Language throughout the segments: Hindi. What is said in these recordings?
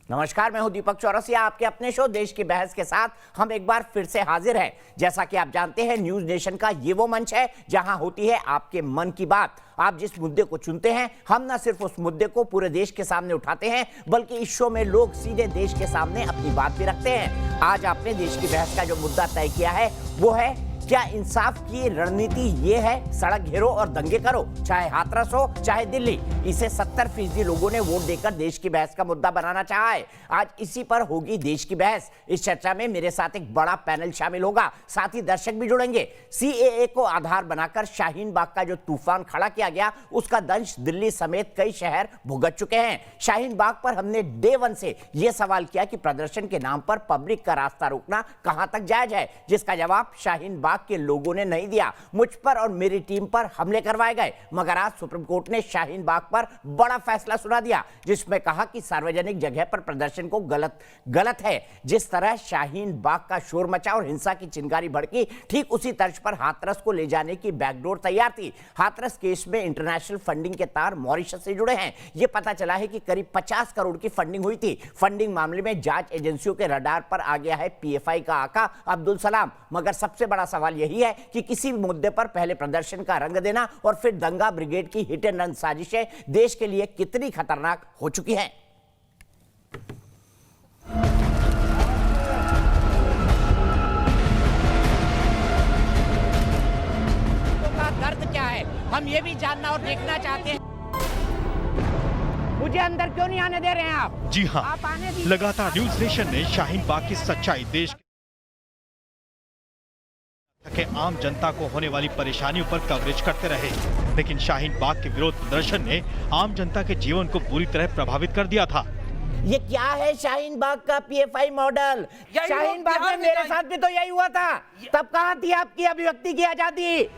नमस्कार, मैं हूं दीपक चौरसिया। आपके अपने शो देश की बहस के साथ हम एक बार फिर से हाजिर हैं। जैसा कि आप जानते हैं, न्यूज नेशन का ये वो मंच है जहां होती है आपके मन की बात। आप जिस मुद्दे को चुनते हैं, हम ना सिर्फ उस मुद्दे को पूरे देश के सामने उठाते हैं, बल्कि इस शो में लोग सीधे देश के सामने अपनी बात भी रखते हैं। आज आपने देश की बहस का जो मुद्दा तय किया है वो है, क्या इंसाफ की रणनीति ये है सड़क घेरो और दंगे करो, चाहे हाथरस हो चाहे दिल्ली। इसे 70% लोगों ने वोट देकर देश की बहस का मुद्दा बनाना चाहा है। आज इसी पर होगी देश की बहस। इस चर्चा में मेरे साथ एक बड़ा पैनल शामिल होगा, साथ ही दर्शक भी जुड़ेंगे। सीएए को आधार बनाकर शाहीन बाग का जो तूफान खड़ा किया गया, उसका दंश दिल्ली समेत कई शहर भुगत चुके हैं। शाहीन बाग पर हमने डे 1 से यह सवाल किया कि प्रदर्शन के नाम पर पब्लिक का रास्ता रोकना कहां तक जायज है, जिसका जवाब शाहीन बाग के लोगों ने नहीं दिया। मुझ पर और मेरी टीम पर हमले करवाए गए, मगर आज सुप्रीम कोर्ट ने शाहीन बाग पर बड़ा फैसला सुना दिया, जिसमें कहा कि सार्वजनिक जगह पर प्रदर्शन को गलत है। जिस तरह शाहीन बाग का शोर मचा और हिंसा की चिंगारी भड़की, ठीक उसी तर्ज पर हाथरस को ले जाने की बैकडोर तैयार थी। हाथरस केस में इंटरनेशनल फंडिंग के तार मॉरिशस से जुड़े हैं। यह पता चला है कि करीब 50 करोड़ की फंडिंग हुई थी। फंडिंग मामले में जांच एजेंसियों के रडार पर आ गया है पीएफआई का आका अब्दुल सलाम। मगर सबसे बड़ा सवाल यही है कि किसी भी मुद्दे पर पहले प्रदर्शन का रंग देना और फिर दंगा ब्रिगेड की हिट एंड रन साजिशें देश के लिए कितनी खतरनाक हो चुकी हैं। का दर्द क्या है, हम ये भी जानना और देखना चाहते हैं। मुझे अंदर क्यों नहीं आने दे रहे हैं आप? जी हाँ, लगातार न्यूज नेशन ने शाहीन बाग की सच्चाई, देश के आम जनता को होने वाली परेशानियों पर कवरेज करते रहे, लेकिन शाहीन बाग के विरोध प्रदर्शन ने आम जनता के जीवन को बुरी तरह प्रभावित कर दिया था। ये क्या है शाहीन बाग का पीएफआई मॉडल? शाहीन बाग में मेरे साथ भी तो यही हुआ था। तब कहां थी आपकी अभिव्यक्ति की आजादी?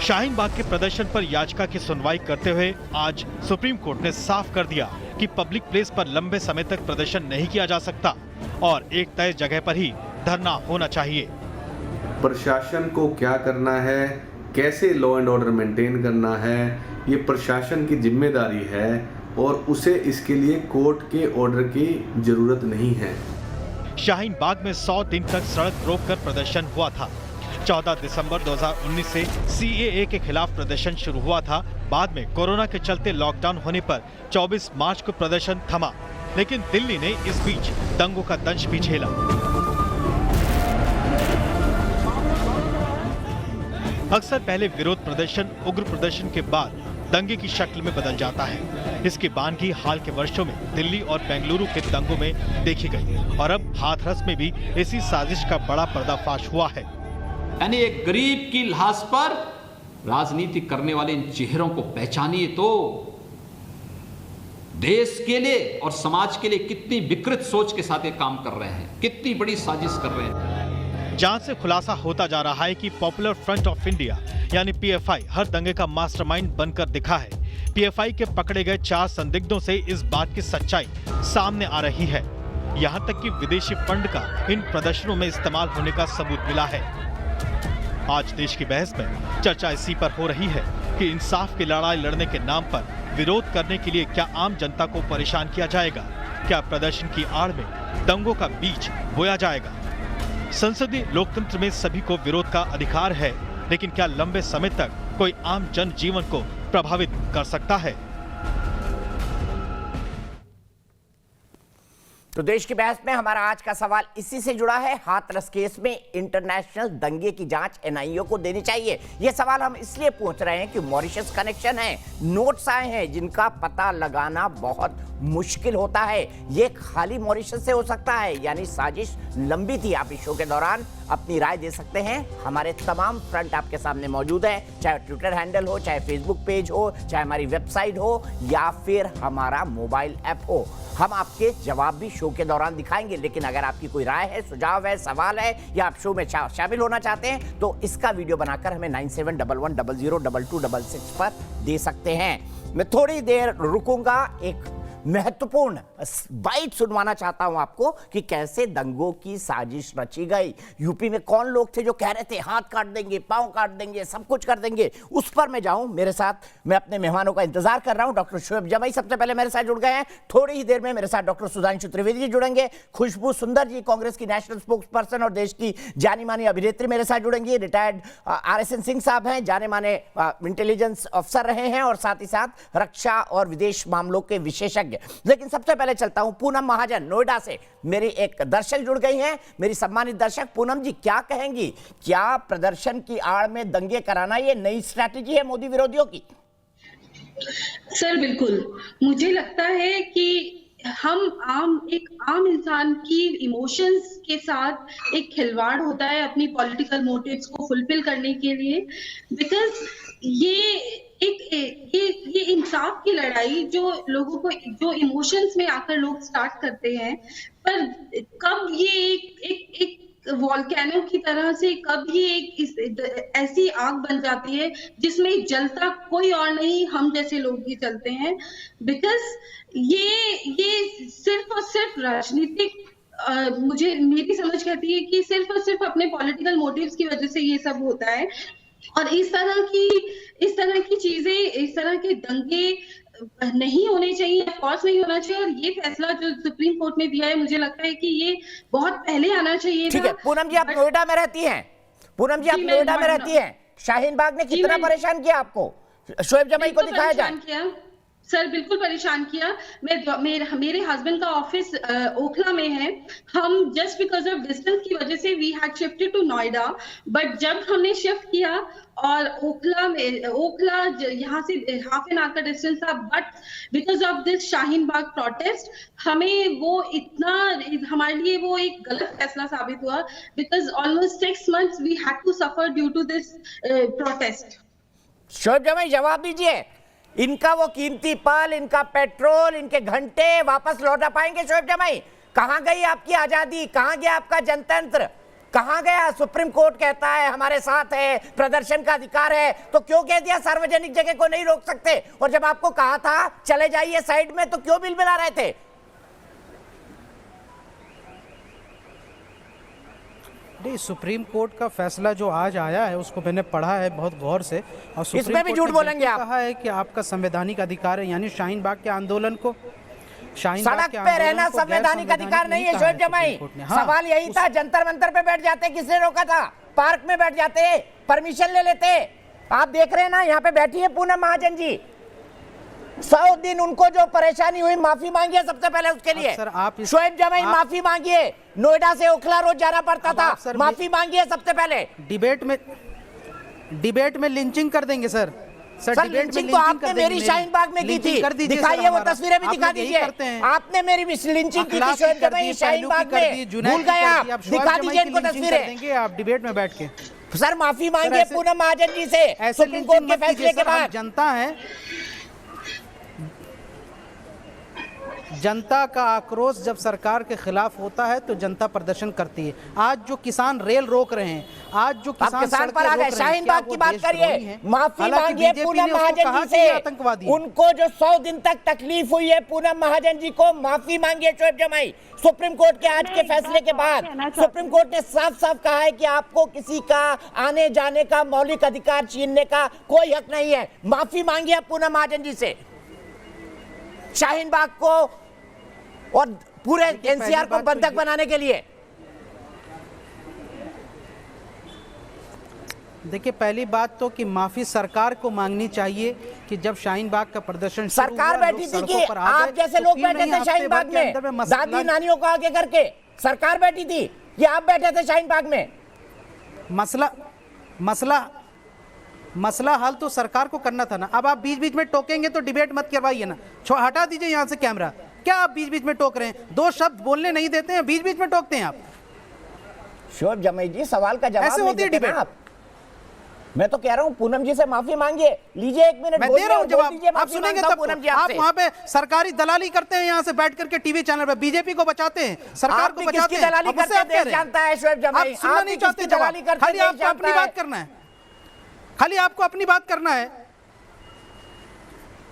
शाहीन बाग के प्रदर्शन पर याचिका की सुनवाई करते हुए आज सुप्रीम कोर्ट ने साफ कर दिया कि पब्लिक प्लेस पर लंबे समय तक प्रदर्शन नहीं किया जा सकता और एक तय जगह पर ही धरना होना चाहिए। प्रशासन को क्या करना है, कैसे लॉ एंड ऑर्डर मेंटेन करना है, ये प्रशासन की जिम्मेदारी है और उसे इसके लिए कोर्ट के ऑर्डर की जरूरत नहीं है। शाहीन बाग में 100 दिन तक सड़क रोककर प्रदर्शन हुआ था। 14 दिसंबर 2019 से सीएए के खिलाफ प्रदर्शन शुरू हुआ था। बाद में कोरोना के चलते लॉकडाउन होने पर 24 मार्च को प्रदर्शन थमा, लेकिन दिल्ली ने इस बीच दंगों का दंश भी झेला। अक्सर पहले विरोध प्रदर्शन उग्र प्रदर्शन के बाद दंगे की शक्ल में बदल जाता है। इसकी बानगी हाल के वर्षों में दिल्ली और बेंगलुरु के दंगों में देखी गई और अब हाथरस में भी इसी साजिश का बड़ा पर्दाफाश हुआ है। यानी एक गरीब की लाश पर राजनीति करने वाले इन चेहरों को पहचानिए तो देश के लिए और समाज के लिए कितनी विकृत सोच के साथ ये काम कर रहे हैं, कितनी बड़ी साजिश कर रहे हैं। जांच से खुलासा होता जा रहा है कि पॉपुलर फ्रंट ऑफ इंडिया यानी पीएफआई हर दंगे का मास्टरमाइंड बनकर दिखा है। पीएफआई के पकड़े गए 4 संदिग्धों से इस बात की सच्चाई सामने आ रही है। यहां तक कि विदेशी फंड का इन प्रदर्शनों में इस्तेमाल होने का सबूत मिला है। आज देश की बहस में चर्चा इसी पर हो रही है कि इंसाफ की लड़ाई लड़ने के नाम पर विरोध करने के लिए क्या आम जनता को परेशान किया जाएगा? क्या प्रदर्शन की आड़ में दंगों का बीज बोया जाएगा? संसदीय लोकतंत्र में सभी को विरोध का अधिकार है, लेकिन क्या लंबे समय तक कोई आम जन जीवन को प्रभावित कर सकता है? तो देश की बहस में हमारा आज का सवाल इसी से जुड़ा है। हाथरस केस में इंटरनेशनल दंगे की जांच एनआईए को देनी चाहिए। यह सवाल हम इसलिए पूछ रहे हैं कि मॉरिशस कनेक्शन है, नोट्स आए हैं जिनका पता लगाना बहुत मुश्किल होता है। ये खाली मॉरिशस से हो सकता है, यानी साजिश लंबी थी। आप इस शो के दौरान अपनी राय दे सकते हैं। हमारे तमाम फ्रंट आपके सामने मौजूद है, चाहे ट्विटर हैंडल हो, चाहे फेसबुक पेज हो, चाहे हमारी वेबसाइट हो या फिर हमारा मोबाइल ऐप हो। हम आपके जवाब भी शो के दौरान दिखाएंगे। लेकिन अगर आपकी कोई राय है, सुझाव है, सवाल है या आप शो में शामिल होना चाहते हैं तो इसका वीडियो बनाकर हमें 9711002266 पर दे सकते हैं। मैं थोड़ी देर रुकूंगा, एक महत्वपूर्ण बाइट सुनवाना चाहता हूं आपको कि कैसे दंगों की साजिश रची गई। यूपी में कौन लोग थे जो कह रहे थे हाथ काट देंगे, पांव काट देंगे, सब कुछ कर देंगे। उस पर मैं जाऊं, मेरे साथ मैं अपने मेहमानों का इंतजार कर रहा हूं। डॉक्टर शोएब जमाई सबसे पहले मेरे साथ जुड़ गए हैं। थोड़ी ही देर में मेरे साथ डॉक्टर सुधांशु त्रिवेदी जी जुड़ेंगे। खुशबू सुंदर जी कांग्रेस की नेशनल स्पोक्स पर्सन और देश की जानी मानी अभिनेत्री मेरे साथ जुड़ेंगी। रिटायर्ड RSN सिंह साहब हैं, जाने माने इंटेलिजेंस अफसर रहे हैं और साथ ही साथ रक्षा और विदेश मामलों के विशेषज्ञ। लेकिन सबसे पहले चलता हूं पूनम महाजन नोएडा से, मेरी एक दर्शक जुड़ गई हैं, मेरी सम्मानित दर्शक। पूनम जी क्या कहेंगी, क्या प्रदर्शन की आड़ में दंगे कराना ये नई स्ट्रैटेजी है मोदी विरोधियों की? सर बिल्कुल, मुझे लगता है कि हम एक आम इंसान की इमोशंस के साथ एक खिलवाड़ होता है अपनी पॉलिटिकल मोटिव्स को फुलफिल करने के लिए। बिकॉज ये इंसाफ की लड़ाई जो लोगों को जो इमोशंस में आकर लोग स्टार्ट करते हैं, पर कब ये एक वॉल्केनो की तरह से कब ये ऐसी आग बन जाती है जिसमें जलता कोई और नहीं, हम जैसे लोग ही जलते हैं। बिकॉज ये सिर्फ और सिर्फ राजनीतिक मुझे मेरी समझ कहती है कि सिर्फ और सिर्फ अपने पॉलिटिकल मोटिव्स की वजह से ये सब होता है। और इस तरह की चीजें, इस तरह के दंगे नहीं होने चाहिए, ऑफकोर्स नहीं होना चाहिए। और ये फैसला जो सुप्रीम कोर्ट ने दिया है, मुझे लगता है कि ये बहुत पहले आना चाहिए। ठीक है, पूनम जी आप नोएडा में रहती हैं, पूनम जी आप नोएडा में रहती हैं, शाहीन बाग ने कितना परेशान किया आपको? शोएब जमाई को दिखाया जाए। सर बिल्कुल परेशान किया। मेरे हस्बैंड का ऑफिस ओखला में है। हम जस्ट बिकॉज ऑफ डिस्टेंस की वजह से we had shifted to Noida, but जब हमने शिफ्ट किया और ओखला यहाँ से हाफ एन आवर का डिस्टेंस था, but because of this Shaheen Bagh protest हमें वो इतना, हमारे लिए वो एक गलत फैसला साबित हुआ। Because almost 6 months we had to suffer due to this protest. Shoaib Jamai जवाब दीजिए, इनका वो कीमती पल, इनका पेट्रोल, इनके घंटे वापस लौटा पाएंगे शोएब जमाई? कहां गई आपकी आजादी, कहां गया आपका जनतंत्र, कहां गया? सुप्रीम कोर्ट कहता है हमारे साथ है, प्रदर्शन का अधिकार है, तो क्यों कह दिया सार्वजनिक जगह को नहीं रोक सकते? और जब आपको कहा था चले जाइए साइड में, तो क्यों बिल मिला रहे थे? सुप्रीम कोर्ट का फैसला जो आज आया है उसको मैंने पढ़ा है बहुत गौर से, और सुप्रीम इसमें भी झूठ बोलेंगे आप। कहा है कि आपका संवैधानिक अधिकार है, यानी शाहीन बाग के आंदोलन को, सड़क पे रहना संवैधानिक अधिकार नहीं है शोएब जमाई। सवाल यही था, जंतर मंतर पे बैठ जाते, किसने रोका था? पार्क में बैठ जाते, परमिशन ले लेते। आप देख रहे हैं ना, यहाँ पे बैठी है पूनम महाजन जी, 100 दिन उनको जो परेशानी हुई, माफी मांगिए सबसे पहले उसके लिए। शोएब जमाई माफी मांगिए, नोएडा से ओखला रोज जाना पड़ता था, माफी मांगिए सबसे पहले। डिबेट में लिंचिंग कर देंगे सर। सर लिंचिंग तो आपने मेरी शाहीन बाग में की थी, दिखाइए वो तस्वीरें भी दिखा दीजिए। आपने मेरी लिंचिंग की थी शोएब जमाई शाहीन बाग में, भूल गए आप? दिखा दीजिए इनको तस्वीरें आप डिबेट में बैठ के। सर माफी मांगिए पूनम महाजन जी से सुप्रीम कोर्ट के फैसले के बाद। जनता का आक्रोश जब सरकार के खिलाफ होता है तो जनता प्रदर्शन करती है। आज जो किसान रेल रोक रहे हैं, आज जो किसान पर आ गए, शाहीन बाग की बात करिए, माफी मांगिए पूनम महाजन जी से। उनको जो 100 दिन तक तकलीफ हुई है, पूनम महाजन जी को माफी मांगिए शोएब जमाई। सुप्रीम कोर्ट के आज के फैसले के बाद सुप्रीम कोर्ट ने साफ साफ कहा है कि आपको किसी का आने जाने का मौलिक अधिकार छीनने का कोई हक नहीं है। माफी मांगिए पूनम महाजन जी से, शाहीन बाग को और पूरे एनसीआर को बंधक बनाने के लिए। देखिए, पहली बात तो कि माफी सरकार को मांगनी चाहिए कि जब शाहीन बाग का प्रदर्शन सरकार बैठी थी कि आप जैसे लोग बैठे थे शाहीन बाग में, दादी नानियों को आगे करके सरकार बैठी थी कि आप बैठे थे शाहीन बाग में? मसला हल तो सरकार को करना था ना। अब आप बीच बीच में टोकेंगे तो डिबेट मत करवाइए ना, हटा दीजिए यहाँ से कैमरा। क्या आप बीच बीच में टोक रहे हैं? 2 शब्द बोलने नहीं देते हैं, बीच बीच में टोकते हैं आप। शोएब जमाई जी सवाल का जवाब ऐसे होती है डिबेट। आप, मैं तो कह रहा हूं पूनम जी से माफी मांगिए, लीजिए 1 मिनट मैं दे रहा हूं जवाब, आप सुनेंगे तब। पूनम जी आप वहां पे सरकारी दलाली करते हैं, यहाँ से बैठ करके टीवी चैनल पे बीजेपी को बचाते हैं, सरकार को बचाते हैं। दलाली करते हैं देश जानता है शोएब जमाई, आप सुनना नहीं चाहते जवाब, खाली आपको अपनी बात करना है, खाली आपको अपनी बात करना है।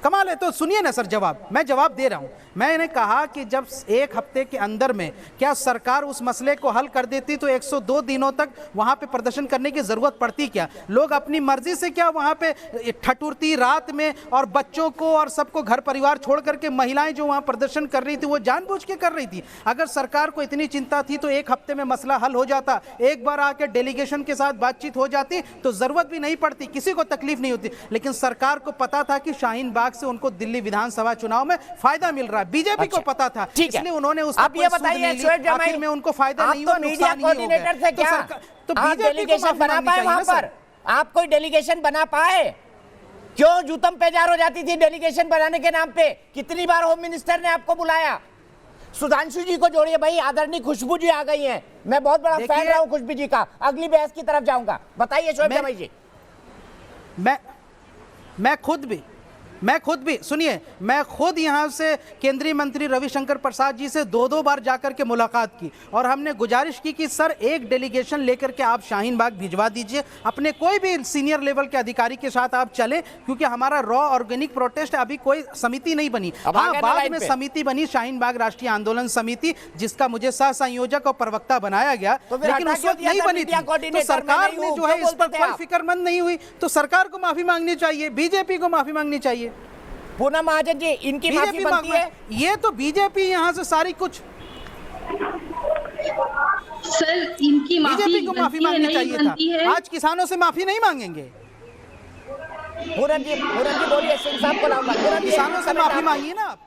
कमाल है। तो सुनिए ना सर जवाब, मैं जवाब दे रहा हूं। मैंने कहा कि जब एक हफ्ते के अंदर में क्या सरकार उस मसले को हल कर देती तो 102 दिनों तक वहां पे प्रदर्शन करने की जरूरत पड़ती क्या? लोग अपनी मर्जी से क्या वहां पे ठठुरती रात में, और बच्चों को और सबको घर परिवार छोड़ करके महिलाएं जो वहां प्रदर्शन कर रही थी वो जानबूझ के कर रही थी। अगर सरकार को इतनी चिंता थी तो एक हफ्ते में मसला हल हो जाता, एक बार आके डेलीगेशन के साथ बातचीत हो जाती तो जरूरत भी नहीं पड़ती, किसी को तकलीफ नहीं होती। लेकिन सरकार को पता था कि शाहीन बाग से उनको दिल्ली विधानसभा चुनाव में फायदा मिल रहा है, बीजेपी को पता था, इसलिए उन्होंने उस अब ये बताइए आखिर में उनको फायदा नहीं हुआ, मीडिया कोऑर्डिनेटर थे क्या? तो आप डेलीगेशन बना पाए वहां पर? आप कोई डेलीगेशन बना पाए? क्यों जूतम पेजार हो जाती थी डेलीगेशन बनाने के नाम पे? कितनी बार होम मिनिस्टर ने आपको बुलाया? सुधांशु जी को जोड़िए भाई, आदरणीय खुशबू जी आ गई हैं, मैं बहुत बड़ा फैन रहा हूं खुशबू जी का। अगली बहस की तरफ जाऊंगा, बताइए शोएब जमाई जी। मैं खुद भी सुनिए, मैं खुद यहाँ से केंद्रीय मंत्री रविशंकर प्रसाद जी से दो बार जाकर के मुलाकात की और हमने गुजारिश की कि सर एक डेलीगेशन लेकर के आप शाहीन बाग भिजवा दीजिए, अपने कोई भी सीनियर लेवल के अधिकारी के साथ आप चले, क्योंकि हमारा रॉ ऑर्गेनिक प्रोटेस्ट अभी कोई समिति नहीं बनी। हाँ, बाद में समिति बनी शाहीन बाग राष्ट्रीय आंदोलन समिति, जिसका मुझे सह संयोजक और प्रवक्ता बनाया गया, लेकिन उस वक्त नहीं बनी थी। तो सरकार ने जो है इस पर कोई फिक्रमंद नहीं हुई, तो सरकार को माफी मांगनी चाहिए, बीजेपी को माफी मांगनी चाहिए। पूनम महाजन जी, इनकी माफी बनती है? ये तो बीजेपी यहाँ से सारी कुछ, सर इनकी बीजेपी को माफी मांगनी चाहिए था। आज किसानों से माफी नहीं मांगेंगे। पूनम जी बोलिए, सिंह साहब को लाऊंगा। किसानों से माफी मांगिए ना आप।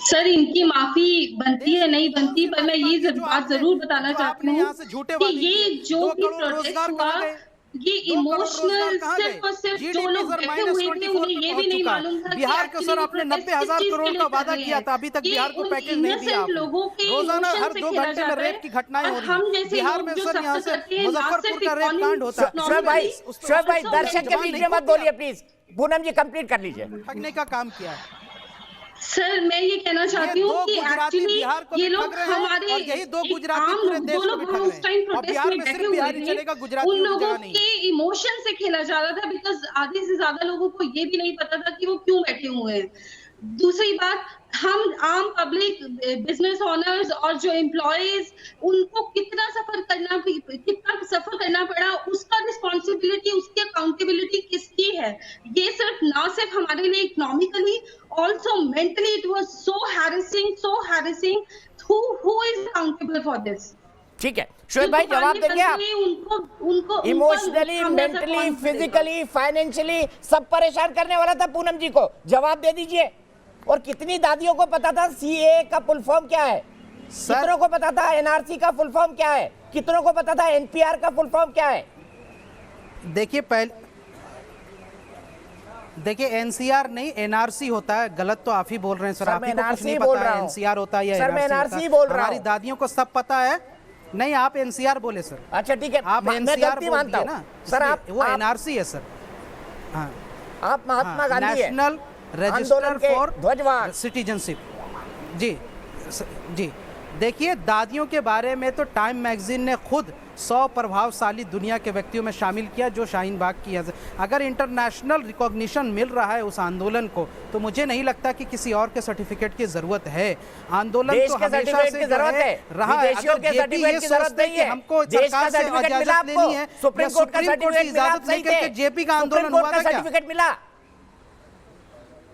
सर इनकी माफी बनती है नहीं बनती, पर मैं ये बात जरूर बताना चाहती हूँ कि ये जो भी प्रोटेस्ट हुआ ये इमोशनल सिर्फ और सिर्फ जो लोग बैठे हुए थे उन्हें ये भी नहीं मालूम था बिहार को सर आपने 90,000 करोड़ का वादा किया था, अभी तक बिहार को पैकेज नहीं दिया। रोजाना हर 2 घंटे में रेप की घटनाएं हो रही हैं बिहार में सर। यहाँ से मुजफ्फरपुर का रेप कांड होता है। शोएब भाई दर्शक के बीच में मत बोलिए प्लीज। पूनम जी कंप्लीट कर लीजिए। ठगने का काम किया है सर। मैं ये कहना चाहती हूँ कि एक्चुअली ये लोग हमारे यही 2 गुजराती पूरे देश को भी ठग उस टाइम प्रोटेस्ट में बैठे हुए थे, उन लोगों के इमोशन से खेला जा रहा था, बिकॉज आधे से ज्यादा लोगों को ये भी नहीं पता था कि वो क्यों बैठे हुए हैं। दूसरी बात, हम आम पब्लिक, बिजनेस ओनर्स और जो एम्प्लॉयज, उनको कितना सफर करना पड़ा, उसका रिस्पॉन्सिबिलिटी, उसकी अकाउंटेबिलिटी किसकी है? ये सिर्फ ना सिर्फ हमारे लिए economically, also mentally it was so harassing. Who is accountable for this? ठीक है शोएब भाई, जवाब देंगे आप? उनको इमोशनली, मेंटली, फिजिकली, फाइनेंशियली सब परेशान करने वाला था पूनम जी को, जवाब दे दीजिए। और कितनी दादियों को पता था सीए का फुल फॉर्म क्या है? कितनों को पता था एनआरसी का फुल फॉर्म क्या है? कितनों को पता था एनपीआर का फुल फॉर्म क्या है? देखिए एनसीआर नहीं एनआरसी होता है। गलत तो आप ही बोल रहे हैं सर, आप ही को कुछ नहीं पता है एनसीआर होता है या एनआरसी बोल रहा हूं। हमारी दादियों को सब पता है। नहीं, आप एनसीआर बोले सर। अच्छा ठीक है, आप एनसीआर बोलते हैं ना सर, आप वो एनआरसी है सर। हाँ, आप महात्मा गांधी है, नेशनल रजिस्टर फॉर ध्वजवाहन सिटीजनशिप। जी देखिए, दादियों के बारे में तो टाइम मैगजीन ने खुद 100 प्रभावशाली दुनिया के व्यक्तियों में शामिल किया जो शाहीन बाग की है। अगर इंटरनेशनल रिकॉग्निशन मिल रहा है उस आंदोलन को, तो मुझे नहीं लगता कि किसी और के सर्टिफिकेट की जरूरत है। आंदोलन तो हमेशा से रहा है। हमको सरकार से इजाजत लेनी है, सुप्रीम कोर्ट की इजाजत लेकर के जेपी का आंदोलन हुआ था क्या?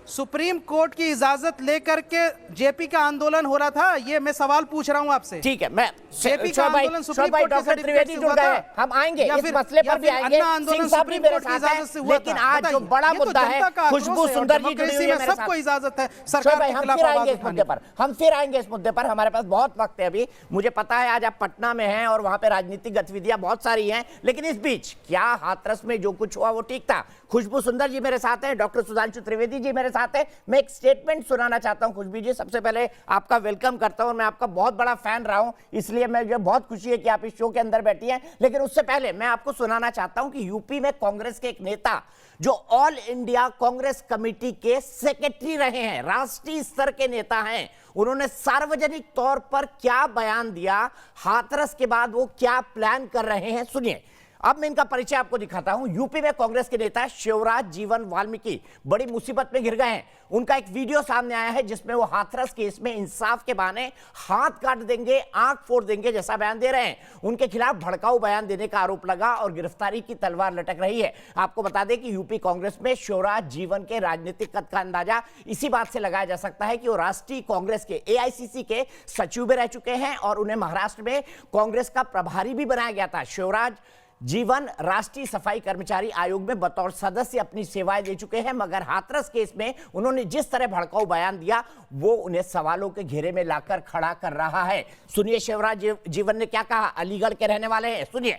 सुप्रीम कोर्ट की इजाजत लेकर के जेपी का आंदोलन हो रहा था? ये मैं सवाल पूछ रहा हूं आपसे। ठीक है, मैं जेपी का आंदोलन सुप्रीम कोर्ट के सर्टिफिकेट से हुआ था? हम आएंगे इस मसले पर भी आएंगे। सिंह साहब भी मेरे साथ हैं, लेकिन आज जो बड़ा मुद्दा है, खुशबू सुंदर जी जुड़ी हुई है मेरे साथ। सबको इजाजत है सरकार के खिलाफ आवाज उठाने की। हम फिर आएंगे इस मुद्दे पर, हमारे पास बहुत वक्त है अभी। मुझे पता है आज आप पटना में हैं और वहां पे राजनीतिक गतिविधियां बहुत सारी हैं, लेकिन इस बीच क्या हाथरस में जो कुछ हुआ वो ठीक था? खुशबू सुंदर जी मेरे साथ हैं, डॉक्टर सुधांशु त्रिवेदी जी मेरे साथ हैं। मैं एक स्टेटमेंट सुनाना चाहता हूं। खुशबू जी, सबसे पहले आपका वेलकम करता हूं। मैं आपका बहुत बड़ा फैन रहा हूं, इसलिए मुझे बहुत खुशी है कि आप इस शो के अंदर बैठी हैं। लेकिन उससे पहले मैं आपको सुनाना चाहता हूं कि यूपी में कांग्रेस के एक नेता जो ऑल इंडिया कांग्रेस कमेटी के सेक्रेटरी रहे हैं, राष्ट्रीय स्तर के नेता हैं, उन्होंने सार्वजनिक तौर पर क्या बयान दिया, हाथरस के बाद वो क्या प्लान कर रहे हैं, सुनिए। अब मैं इनका परिचय आपको दिखाता हूं। यूपी में कांग्रेस के नेता शिवराज जीवन वाल्मीकि बड़ी मुसीबत में घिर गए हैं। उनका एक वीडियो सामने आया है जिसमें वो हाथरस केस में इंसाफ के बहाने हाथ काट देंगे, आंख फोड़ देंगे जैसा बयान दे रहे हैं। उनके खिलाफ भड़काऊ बयान देने का आरोप लगा और गिरफ्तारी की तलवार लटक रही है। आपको बता दें कि यूपी कांग्रेस में शिवराज जीवन के राजनीतिक कद का अंदाजा इसी बात से लगाया जा सकता है कि वो राष्ट्रीय कांग्रेस के AICC के सचिव भी रह चुके हैं और उन्हें महाराष्ट्र में कांग्रेस का प्रभारी भी बनाया गया था। शिवराज जीवन राष्ट्रीय सफाई कर्मचारी आयोग में बतौर सदस्य अपनी सेवाएं दे चुके हैं, मगर हाथरस केस में उन्होंने जिस तरह भड़काऊ बयान दिया वो उन्हें सवालों के घेरे में लाकर खड़ा कर रहा है। सुनिए शिवराज जीवन ने क्या कहा। अलीगढ़ के रहने वाले हैं, सुनिए।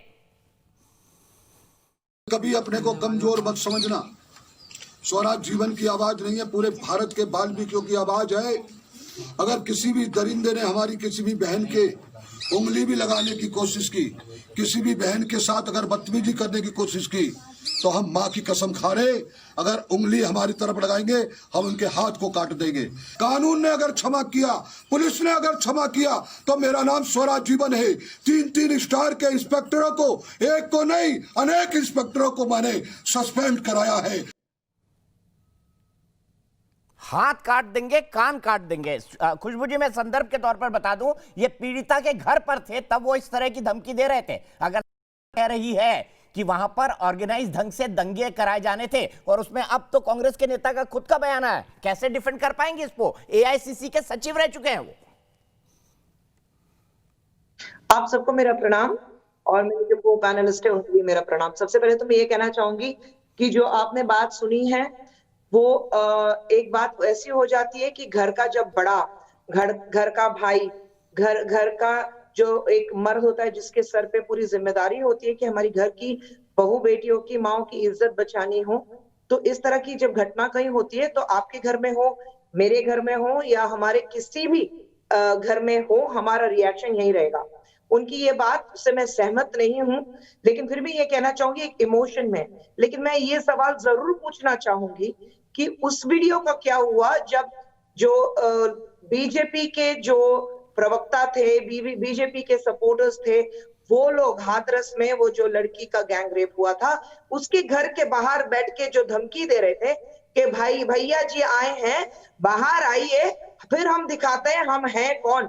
कभी अपने को कमजोर मत समझना। स्वराज जीवन की आवाज नहीं है, पूरे भारत के वाल्मीकियों की आवाज है। अगर किसी भी दरिंदे ने हमारी किसी भी बहन के उंगली भी लगाने की कोशिश की, किसी भी बहन के साथ अगर बदतमीजी करने की कोशिश की, तो हम माँ की कसम खा रहे, अगर उंगली हमारी तरफ लगाएंगे हम उनके हाथ को काट देंगे। कानून ने अगर क्षमा किया, पुलिस ने अगर क्षमा किया, तो मेरा नाम स्वराज जीवन है। 3-3 स्टार के इंस्पेक्टरों को, एक को नहीं अनेक इंस्पेक्टरों को मैंने सस्पेंड कराया है। हाथ काट देंगे, कान काट देंगे। खुशबू जी, मैं संदर्भ के तौर पर बता दूं, ये पीड़िता के घर पर थे तब वो इस तरह की धमकी दे रहे थे। अगर कह रही है कि वहां पर ऑर्गेनाइज ढंग से दंगे कराए जाने थे और उसमें अब तो कांग्रेस के नेता का खुद का बयान है, कैसे डिफेंड कर पाएंगे इसको? AICC के सचिव रह चुके हैं वो। आप सबको मेरा प्रणाम और मेरे जो को पैनलिस्ट है उनको भी मेरा प्रणाम। सबसे पहले तो मैं ये कहना चाहूंगी कि जो आपने बात सुनी है वो एक बात ऐसी हो जाती है कि घर का जब बड़ा, घर का भाई, घर का जो एक मर्द होता है जिसके सर पे पूरी जिम्मेदारी होती है कि हमारी घर की बहू बेटियों की, माओ की इज्जत बचानी हो, तो इस तरह की जब घटना कहीं होती है तो आपके घर में हो, मेरे घर में हो या हमारे किसी भी घर में हो, हमारा रिएक्शन यही रहेगा। उनकी ये बात से मैं सहमत नहीं हूं, लेकिन फिर भी ये कहना चाहूंगी एक इमोशन में। लेकिन मैं ये सवाल जरूर पूछना चाहूंगी कि उस वीडियो का क्या हुआ जब जो बीजेपी के जो प्रवक्ता थे, बीजेपी के सपोर्टर्स थे, वो लोग हाथरस में वो जो लड़की का गैंग रेप हुआ था उसके घर के बाहर बैठ के जो धमकी दे रहे थे कि भाई भैया जी आए हैं, बाहर आइए, फिर हम दिखाते हैं हम हैं कौन।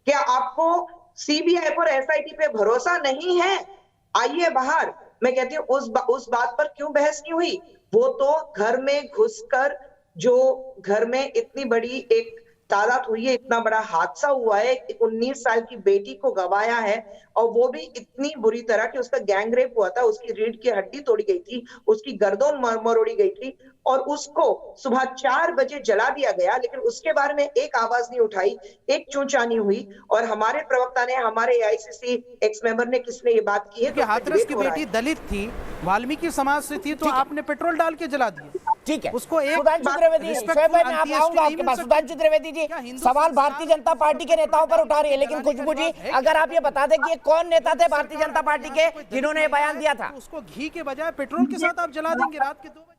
क्या आपको CBI पर SIT पे भरोसा नहीं है? आइए बाहर। मैं कहती हूँ उस बात पर क्यों बहस नहीं हुई? वो तो घर में घुसकर जो घर में इतनी बड़ी एक तादाद हुई है, इतना बड़ा हादसा हुआ है, 19 साल की बेटी को गवाया है और वो भी इतनी बुरी तरह कि उसका गैंग रेप हुआ था, उसकी रीढ़ की हड्डी तोड़ी गई थी, उसकी गर्दन मरोड़ी गई थी और उसको सुबह 4 बजे जला दिया गया, लेकिन उसके बारे में एक आवाज नहीं उठाई, एक चूंचा नहीं हुई। और हमारे प्रवक्ता ने, हमारे AICC एक्स मेंबर ने किसने ये बात की है कि हाथरस की बेटी दलित थी, वाल्मीकि समाज से थी, तो आपने पेट्रोल डाल के जला दिया। ठीक है, उसको एक सुधांशु त्रिवेदी, शोएब भाई, मैं आप आऊंगा आपके पास। सुधांशु त्रिवेदी जी, सवाल भारतीय जनता पार्टी के नेताओं पर उठा रही है, लेकिन खुशबू जी अगर आप ये बता दें कि ये कौन नेता थे भारतीय जनता पार्टी के जिन्होंने ये बयान दिया था? उसको घी के बजाय पेट्रोल के साथ आप जला देंगे रात के 2 बजे।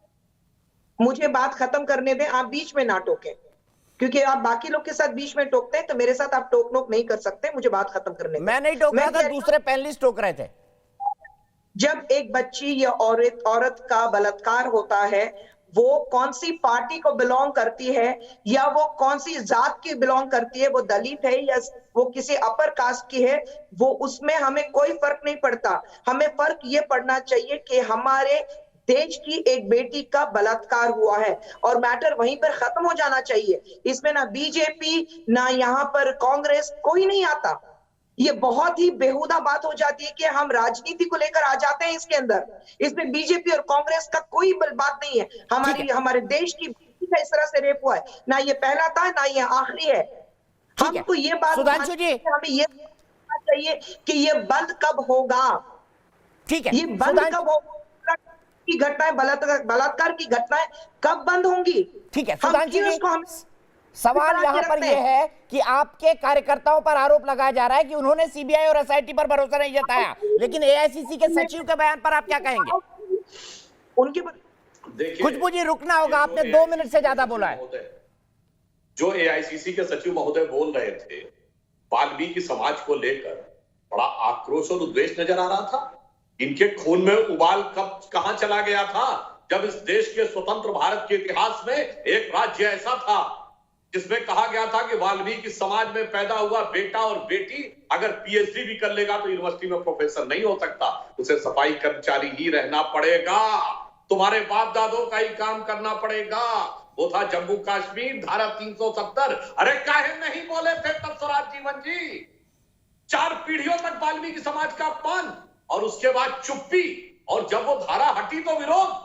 मुझे बात खत्म करने दें, आप बीच में ना टोकें, क्योंकि आप बाकी लोग के साथ बीच में टोकते हैं तो मेरे साथ आप टोक नोक नहीं कर सकते। मुझे बात खत्म करने दें। मैं नहीं टोक रहा था, दूसरे पैनलिस्ट टोक रहे थे। जब एक बच्ची या औरत का बलात्कार होता है, वो कौन सी पार्टी को बिलोंग करती है या वो कौन सी जात की बिलोंग करती है, वो दलित है या वो किसी अपर कास्ट की है, वो उसमें हमें कोई फर्क नहीं पड़ता। हमें फर्क ये पड़ना चाहिए कि हमारे देश की एक बेटी का बलात्कार हुआ है और मैटर वहीं पर खत्म हो जाना चाहिए। इसमें ना बीजेपी ना यहाँ पर कांग्रेस कोई नहीं आता। ये बहुत ही बेहुदा बात हो जाती है कि हम राजनीति को लेकर आ जाते हैं इसके अंदर। इसमें बीजेपी और कांग्रेस का कोई बात नहीं है। हमारे देश की बेटी का इस तरह से रेप हुआ है, ना ये पहला था ना ये आखिरी है। हमको ये बात सुधांशु जी, हमें ये चाहिए कि ये बंद कब होगा। ठीक है, ये बंद कब होगा की घटनाएं, बलात्कार की घटनाएं कब बंद होंगी? ठीक है सुधांशु जी, सवाल यहाँ पर यह है कि आपके कार्यकर्ताओं पर आरोप लगाया जा रहा है कि उन्होंने CBI और SIT पर भरोसा नहीं जताया, लेकिन AICC के सचिव के बयान पर आप क्या कहेंगे? उनके खुशबू जी रुकना होगा, आपने 2 मिनट से ज्यादा बोला है। जो AICC के सचिव महोदय बोल रहे थे, वाल्मीकि समाज को लेकर बड़ा आक्रोश और उद्वेष नजर आ रहा था। इनके खून में उबाल कब कहां चला गया था, जब इस देश के स्वतंत्र भारत के इतिहास में एक राज्य ऐसा था जिसमें कहा गया था कि वाल्मीकि समाज में पैदा हुआ बेटा और बेटी अगर पीएचडी भी कर लेगा तो यूनिवर्सिटी में प्रोफेसर नहीं हो सकता, उसे सफाई कर्मचारी ही रहना पड़ेगा, तुम्हारे बाप दादों का ही काम करना पड़ेगा। वो था जम्मू कश्मीर, धारा 370। अरे काहे नहीं बोले थे तब स्वराज जीवन जी? 4 पीढ़ियों तक वाल्मीकि समाज का अपमान और उसके बाद चुप्पी, और जब वो धारा हटी तो विरोध,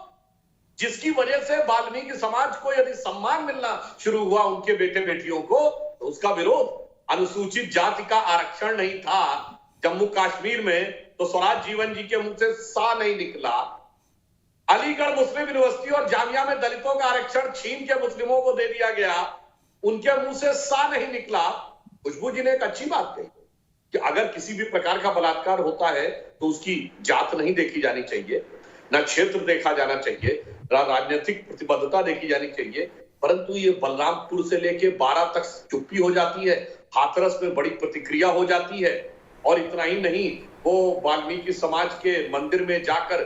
जिसकी वजह से वाल्मीकि समाज को यदि सम्मान मिलना शुरू हुआ उनके बेटे बेटियों को, तो उसका विरोध। अनुसूचित जाति का आरक्षण नहीं था जम्मू कश्मीर में तो स्वराज जीवन जी के मुंह से सा नहीं निकला। अलीगढ़ मुस्लिम यूनिवर्सिटी और जामिया में दलितों का आरक्षण छीन के मुस्लिमों को दे दिया गया, उनके मुंह से सा नहीं निकला। खुशबू जी ने एक अच्छी बात कही कि अगर किसी भी प्रकार का बलात्कार होता है तो उसकी जात नहीं देखी जानी चाहिए, न क्षेत्र देखा जाना चाहिए, राजनीतिक प्रतिबद्धता देखी जानी चाहिए, परंतु ये बलरामपुर से लेके 12 तक चुप्पी हो जाती है, हाथरस में बड़ी प्रतिक्रिया हो जाती है, और इतना ही नहीं वो वाल्मीकि समाज के मंदिर में जाकर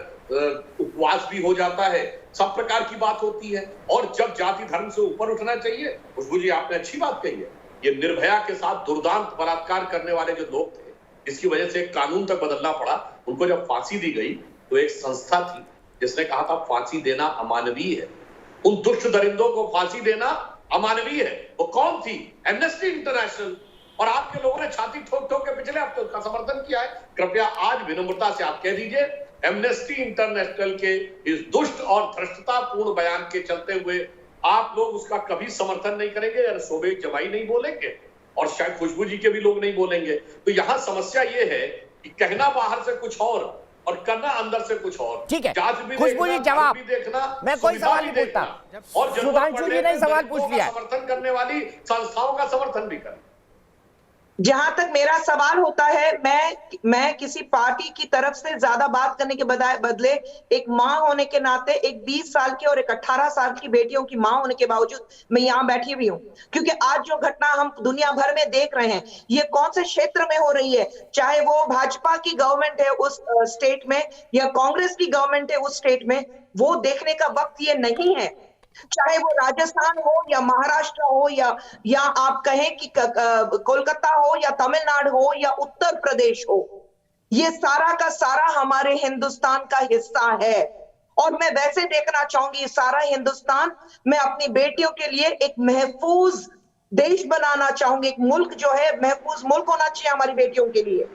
उपवास भी हो जाता है, सब प्रकार की बात होती है। और जब जाति धर्म से ऊपर उठना चाहिए, खुशबू जी आपने अच्छी बात कही है, ये निर्भया के साथ दुर्दांत बलात्कार करने वाले जो लोग थे, जिसकी वजह से कानून तक बदलना पड़ा, उनको जब फांसी दी गई तो एक संस्था थी जिसने कहा था फांसी देना अमानवीय है, उन दुष्ट दरिंदों को फांसी देना अमानवीय है। वो कौन थी? Amnesty international. और आपके लोगों ने छाती ठोक ठोक के पिछले हफ्ते उसका समर्थन किया है। कृपया आज विनम्रता से आप कह दीजिए, एमनेस्टी इंटरनेशनल के इस दुष्ट और भ्रष्टतापूर्ण बयान के चलते हुए आप लोग उसका कभी समर्थन नहीं करेंगे, या शोभे जमाई नहीं बोलेंगे, और शायद खुशबू जी के भी लोग नहीं बोलेंगे। तो यहाँ समस्या ये है कि कहना बाहर से कुछ और करना अंदर से कुछ और। ठीक है, जांच भी खुशबू जी जवाब, देखना, मैं कोई सवाल नहीं पूछता, और सुधांशु जी ने सवाल पूछ लिया। समर्थन करने वाली संस्थाओं का समर्थन भी कर। जहां तक मेरा सवाल होता है, मैं किसी पार्टी की तरफ से ज्यादा बात करने के बदले एक मां होने के नाते, एक 20 साल की और एक 18 साल की बेटियों की मां होने के बावजूद मैं यहाँ बैठी हुई हूँ, क्योंकि आज जो घटना हम दुनिया भर में देख रहे हैं, ये कौन से क्षेत्र में हो रही है, चाहे वो भाजपा की गवर्नमेंट है उस स्टेट में या कांग्रेस की गवर्नमेंट है उस स्टेट में, वो देखने का वक्त ये नहीं है। चाहे वो राजस्थान हो या महाराष्ट्र हो या आप कहें कि कोलकाता हो या तमिलनाडु हो या उत्तर प्रदेश हो, ये सारा का सारा हमारे हिंदुस्तान का हिस्सा है। और मैं वैसे देखना चाहूंगी सारा हिंदुस्तान, मैं अपनी बेटियों के लिए एक महफूज देश बनाना चाहूंगी, एक मुल्क जो है महफूज मुल्क होना चाहिए हमारी बेटियों के लिए।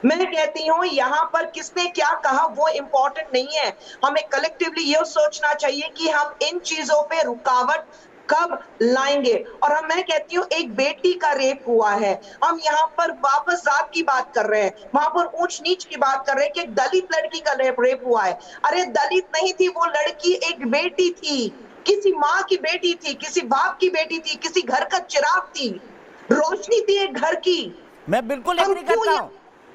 मैं कहती हूं यहाँ पर किसने क्या कहा वो इंपॉर्टेंट नहीं है, हमें कलेक्टिवली ये सोचना चाहिए कि हम इन चीजों पे रुकावट कब लाएंगे। और मैं कहती हूँ एक बेटी का रेप हुआ है, हम यहाँ पर वापस जात की बात कर रहे हैं, वहां पर ऊंच नीच की बात कर रहे हैं कि एक दलित लड़की का रेप हुआ है। अरे दलित नहीं थी वो लड़की, एक बेटी थी, किसी माँ की बेटी थी, किसी बाप की बेटी थी, किसी घर का चिराग थी, रोशनी थी एक घर की। मैं बिल्कुल एग्री करता हूँ,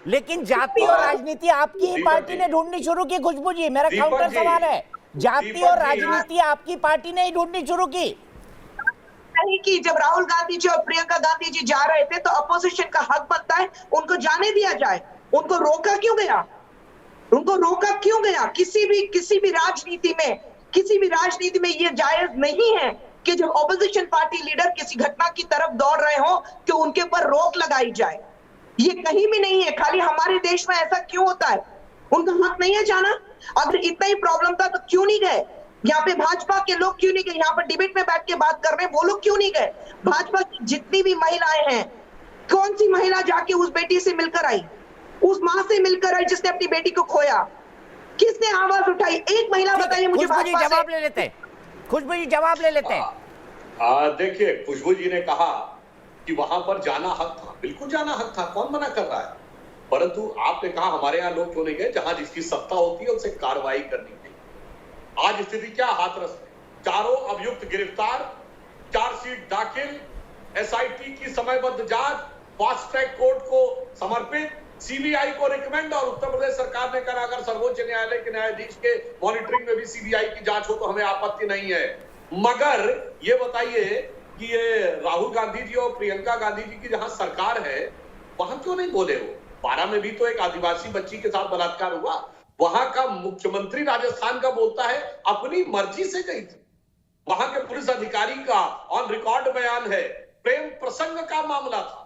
लेकिन जाति और राजनीति आपकी ही पार्टी ने ढूंढनी शुरू की। खुशबू जी, मेरा काउंटर सवाल है, जाति और राजनीति आपकी पार्टी ने ही ढूंढनी शुरू की नहीं कि जब राहुल गांधी जी और प्रियंका गांधी जी जा रहे थे तो अपोजिशन का हक बनता है उनको जाने दिया जाए। उनको रोका क्यों गया? उनको रोका क्यों गया? किसी भी राजनीति में ये जायज नहीं है कि जब अपोजिशन पार्टी लीडर किसी घटना की तरफ दौड़ रहे हो कि उनके ऊपर रोक लगाई जाए। ये कहीं भी नहीं है, खाली हमारे देश में ऐसा क्यों होता है? उनका हक नहीं है जाना? अगर इतना ही प्रॉब्लम था तो क्यों नहीं गए? यहाँ पे भाजपा के लोग क्यों नहीं गए? यहाँ पर डिबेट में बैठ के बात कर रहे हैं, वो लोग क्यों नहीं गए? भाजपा की जितनी भी महिलाएं हैं, कौन सी महिला जाके उस बेटी से मिलकर आई, उस माँ से मिलकर आई जिसने अपनी बेटी को खोया? किसने आवाज उठाई? एक महिला बताइए मुझे। खुशबू जी जवाब ले लेते हैं, खुशबू जी जवाब ले लेते हैं। देखिए, खुशबू जी ने कहा कि वहां पर जाना हक था, बिल्कुल जाना हक था, कौन मना कर रहा है, परंतु आपने कहा हमारे यहाँ लोग क्यों नहीं गए? जहां जिसकी सत्ता होती है उसे कार्रवाई करनी चाहिए। आज स्थिति क्या? हाथरस में चारों अभियुक्त गिरफ्तार, चार्जशीट दाखिल, एसआईटी की समयबद्ध जांच, फास्ट ट्रैक कोर्ट को समर्पित, सीबीआई को रिकमेंड, और उत्तर प्रदेश सरकार ने कहा अगर सर्वोच्च न्यायालय के न्यायाधीश के मॉनिटरिंग में भी सीबीआई की जांच हो तो हमें आपत्ति नहीं है। मगर ये बताइए कि ये राहुल गांधी जी और प्रियंका गांधी जी की जहां सरकार है वहां क्यों नहीं बोले? वो 12 में भी तो एक आदिवासी बच्ची के साथ बलात्कार हुआ, वहां का मुख्यमंत्री राजस्थान का बोलता है अपनी मर्जी से गई थी। वहां के पुलिस अधिकारी का ऑन रिकॉर्ड बयान है, प्रेम प्रसंग का मामला था।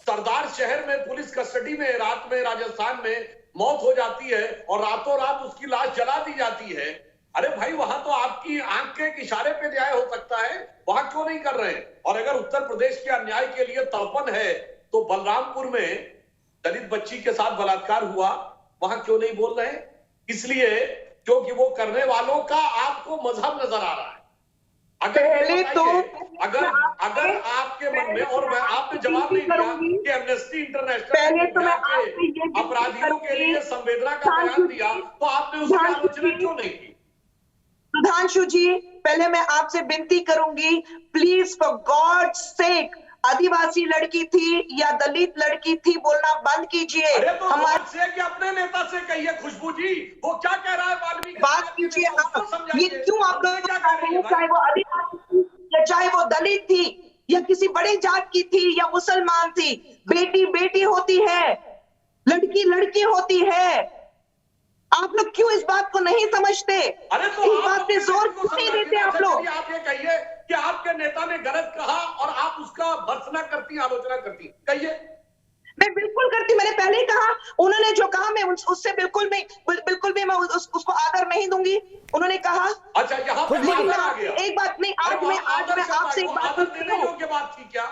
सरदार शहर में पुलिस कस्टडी में रात में राजस्थान में मौत हो जाती है और रातों रात उसकी लाश जला दी जाती है। अरे भाई, वहां तो आपकी आंख के इशारे पे न्याय हो सकता है, वहां क्यों नहीं कर रहे हैं? और अगर उत्तर प्रदेश के अन्याय के लिए तड़पन है तो बलरामपुर में दलित बच्ची के साथ बलात्कार हुआ, वहां क्यों नहीं बोल रहे? इसलिए क्योंकि वो करने वालों का आपको मजहब नजर आ रहा है। अगर आपके मन में, और मैं आपने जवाब नहीं दिया कि एमनेस्टी इंटरनेशनल अपराधियों के लिए संवेदना का बयान दिया, तो आपने उसकी आलोचना क्यों नहीं की? सुधांशु जी, पहले मैं आपसे विनती करूंगी, प्लीज फॉर गॉड सेक, आदिवासी लड़की थी या दलित लड़की थी बोलना बंद कीजिए। हमारे से कि अपने नेता से कहिए, खुशबू जी वो क्या कह रहा है वाल्मीकि, बात कीजिए। ये क्यों आप लोग क्या कर रहे हैं? चाहे वो आदिवासी थी या चाहे वो दलित थी या किसी बड़े जात की थी या मुसलमान थी, बेटी बेटी होती है, लड़की लड़की होती है। आप लोग क्यों इस बात को नहीं समझते? अरे तो इस बात पे जोर क्यों नहीं देते आप लोग? आप ये कहिए कि आपके नेता ने गलत कहा और आप उसका भर्त्सना करती, आलोचना करती, कहिए। मैं बिल्कुल करती, मैंने पहले ही कहा, उन्होंने जो कहा मैं उससे बिल्कुल भी मैं उसको आदर नहीं दूंगी। उन्होंने कहा, अच्छा यहाँ पे आ गया। एक बात नहीं, आज मैं आपसे एक बात पूछती हूँ। बात थी क्या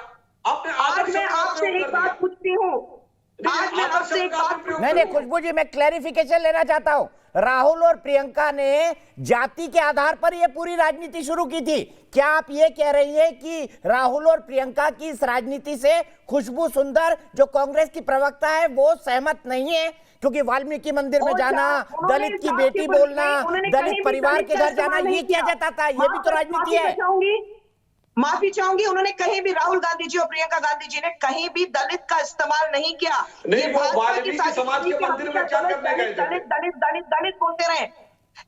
आपने? आज मैं आपसे एक बात पूछती हूँ। आज मैं आपसे एक बात नहीं, खुशबू जी, मैं क्लैरिफिकेशन लेना चाहता हूं। राहुल और प्रियंका ने जाति के आधार पर यह पूरी राजनीति शुरू की थी। क्या आप ये कह रही हैं कि राहुल और प्रियंका की इस राजनीति से खुशबू सुंदर, जो कांग्रेस की प्रवक्ता है, वो सहमत नहीं है? क्योंकि वाल्मीकि मंदिर में जाना, दलित की बेटी बोलना, दलित परिवार के घर जाना, ये क्या जताता है? ये भी तो राजनीति है। माफी चाहूंगी, उन्होंने कहीं भी, राहुल गांधी जी और प्रियंका गांधी जी ने कहीं भी दलित का इस्तेमाल नहीं किया। नहीं, वो वाल्मीकि समाज के मंदिर में क्या करने गए? दलित बोलते रहे।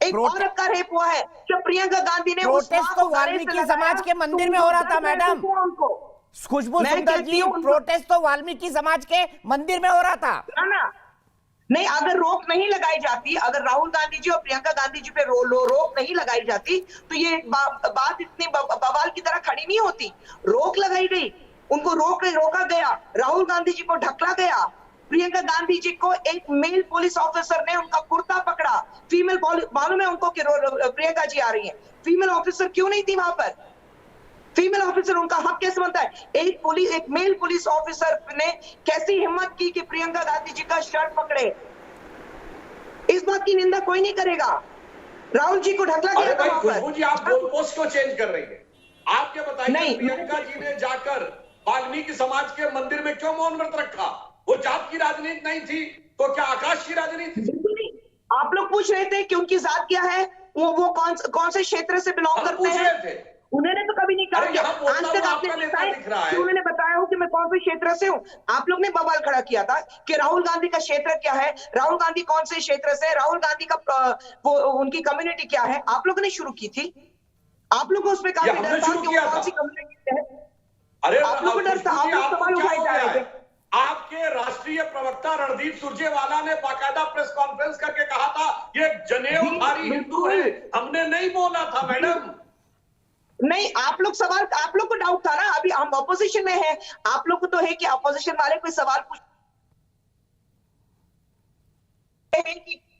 एक औरत का रेप हुआ है, जब प्रियंका गांधी ने प्रोटेस्ट तो वाल्मीकि समाज के मंदिर में हो रहा था मैडम। खुशबू सुंदर जी, प्रोटेस्ट तो वाल्मीकि समाज के मंदिर में हो रहा था ना। नहीं, अगर रोक नहीं लगाई जाती, अगर राहुल गांधी जी और प्रियंका गांधी जी पे रोक नहीं लगाई जाती तो ये बात इतनी बवाल की तरह खड़ी नहीं होती। रोक लगाई गई, उनको रोका गया, राहुल गांधी जी को ढकला गया। प्रियंका गांधी जी को एक मेल पुलिस ऑफिसर ने उनका कुर्ता पकड़ा, फीमेल, मालूम है उनको कि प्रियंका जी आ रही है, फीमेल ऑफिसर क्यों नहीं थी वहां पर? फीमेल ऑफिसर, उनका हक कैसे बनता है? एक मेल पुलिस ऑफिसर ने कैसी हिम्मत की कि प्रियंका गांधी जी का शर्ट पकड़े? इस बात की निंदा कोई नहीं करेगा। राहुल जी को ढकला गया था वहां पर। खुशबू जी, आप गोलपोस्ट क्यों चेंज कर रही है? आप क्या बताइए, प्रियंका जी ने जाकर वाल्मीकि समाज के मंदिर में क्यों मौन व्रत रखा? वो जात की राजनीति नहीं थी तो क्या आकाश की राजनीति थी? आप लोग पूछ रहे थे कि उनकी जात क्या है, वो कौन से क्षेत्र से बिलोंग करते हैं? उन्होंने तो कभी नहीं कहा। आज तक आपने उन्होंने बताया हो कि मैं कौन से क्षेत्र से हूँ। आप लोग ने बवाल खड़ा किया था कि राहुल गांधी का क्षेत्र क्या है, राहुल गांधी कौन से क्षेत्र से, राहुल गांधी का उनकी कम्युनिटी क्या है, आप लोगों ने शुरू की थी। आप लोग को उस पर काफी डर था कि वो कौन सी कम्युनिटी है। अरे आप लोग को डर था, आप लोग सवाल उठाए जा रहे थे। आपके राष्ट्रीय प्रवक्ता रणदीप सुरजेवाला ने बाकायदा प्रेस कॉन्फ्रेंस करके कहा था ये जनेऊधारी हिंदू है, हमने नहीं बोला था मैडम। नहीं, आप लोग को डाउट था ना, अभी हम ऑपोजिशन में हैं, आप लोग को तो है कि ऑपोजिशन वाले कोई सवाल पूछ,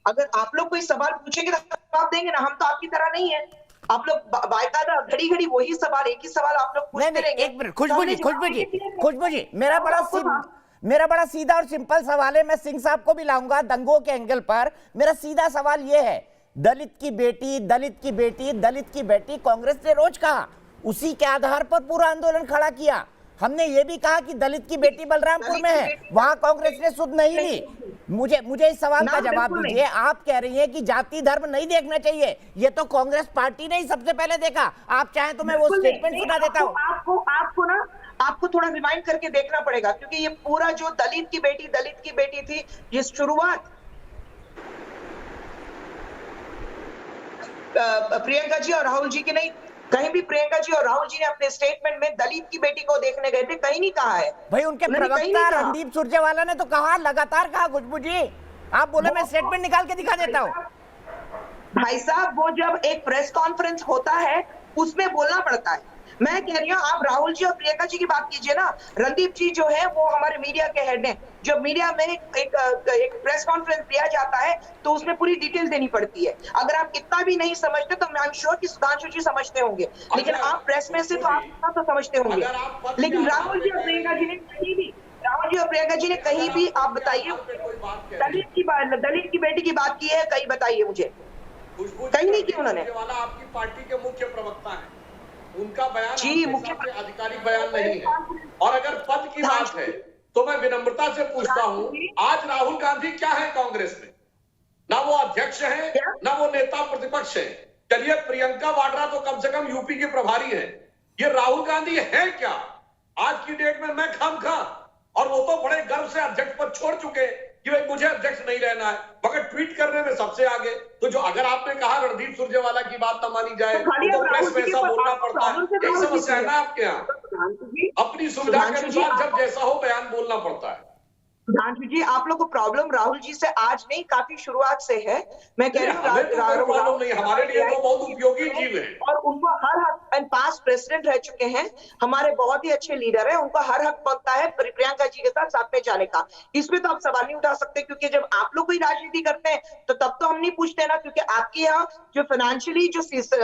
अगर आप लोग कोई सवाल पूछेंगे तो जवाब देंगे ना, हम तो आपकी तरह नहीं है। आप लोग बाकायदा घड़ी वही सवाल, एक ही सवाल आप लोग पूछते रहेंगे। एक मिनट, खुशबू जी, मेरा बड़ा सीधा और सिंपल सवाल है। मैं सिंह साहब को भी लाऊंगा दंगों के एंगल पर। मेरा सीधा सवाल यह है, दलित की बेटी कांग्रेस ने रोज कहा, उसी के आधार पर पूरा आंदोलन खड़ा किया। हमने ये भी कहा कि दलित की बेटी बलरामपुर में है, वहां कांग्रेस ने सुध नहीं ली। मुझे इस सवाल का जवाब दीजिए। आप कह रही हैं कि जाति धर्म नहीं देखना चाहिए, ये तो कांग्रेस पार्टी ने ही सबसे पहले देखा। आप चाहें तो मैं वो स्टेटमेंट सुना देता हूँ। आपको थोड़ा रिमाइंड करके देखना पड़ेगा, क्योंकि ये पूरा जो दलित की बेटी थी, ये शुरुआत प्रियंका जी और राहुल जी की नहीं। कहीं भी प्रियंका जी और राहुल जी ने अपने स्टेटमेंट में दलित की बेटी को देखने गए थे, कहीं नहीं कहा है भाई। उनके प्रवक्ता रणदीप सुरजेवाला ने तो कहा, लगातार कहा खुशबू जी। आप बोले मैं स्टेटमेंट निकाल के दिखा देता हूँ। भाई साहब, वो जब एक प्रेस कॉन्फ्रेंस होता है उसमें बोलना पड़ता है। मैं कह रही हूँ आप राहुल जी और प्रियंका जी की बात कीजिए ना। रणदीप जी जो है वो हमारे मीडिया के हेड हैं। जब मीडिया में एक प्रेस कॉन्फ्रेंस दिया जाता है तो उसमें पूरी डिटेल देनी पड़ती है। अगर आप इतना भी नहीं समझते तो मैं श्योर कि सुधांशु जी समझते होंगे, लेकिन आप प्रेस में से तो आप इतना तो समझते होंगे। लेकिन राहुल जी और प्रियंका जी ने कहीं भी आप बताइए दलित की बेटी की बात की है, कहीं बताइए मुझे, कहीं नहीं की उन्होंने। आपकी पार्टी के मुख्य प्रवक्ता हैं, उनका बयान जी मुख्य आधिकारिक बयान नहीं है। और अगर पद की बात है तो मैं विनम्रता से पूछता हूं, आज राहुल गांधी क्या है कांग्रेस में? ना वो अध्यक्ष है, ना वो नेता प्रतिपक्ष है। चलिए प्रियंका वाड्रा तो कम से कम यूपी के प्रभारी है, ये राहुल गांधी है क्या आज की डेट में? मैं खामखा, और वो तो बड़े गर्व से अध्यक्ष पद छोड़ चुके कि भाई मुझे अध्यक्ष नहीं रहना है, मगर ट्वीट करने में सबसे आगे। तो जो अगर आपने कहा रणदीप सुरजेवाला की बात न मानी जाए तो प्रेस में ऐसा बोलना पड़ता है, यही समस्या है ना आपके यहाँ? अपनी सुविधा के अनुसार जब जैसा हो बयान बोलना पड़ता है। सुधांशु जी, आप लोग को प्रॉब्लम राहुल जी से आज नहीं, काफी शुरुआत से है। मैं कह रही हूँ नहीं, हमारे लिए तो बहुत उपयोगी जीव है और उनको हर हक, एंड पास्ट प्रेसिडेंट रह चुके हैं, हमारे बहुत ही अच्छे लीडर हैं, उनको हर हक बनता है प्रियंका जी के साथ में जाने का। इसमें तो आप सवाल नहीं उठा सकते, क्योंकि जब आप लोग कोई राजनीति करते हैं तो तब तो हम नहीं पूछते ना, क्योंकि आपके यहाँ जो फाइनेंशियली जो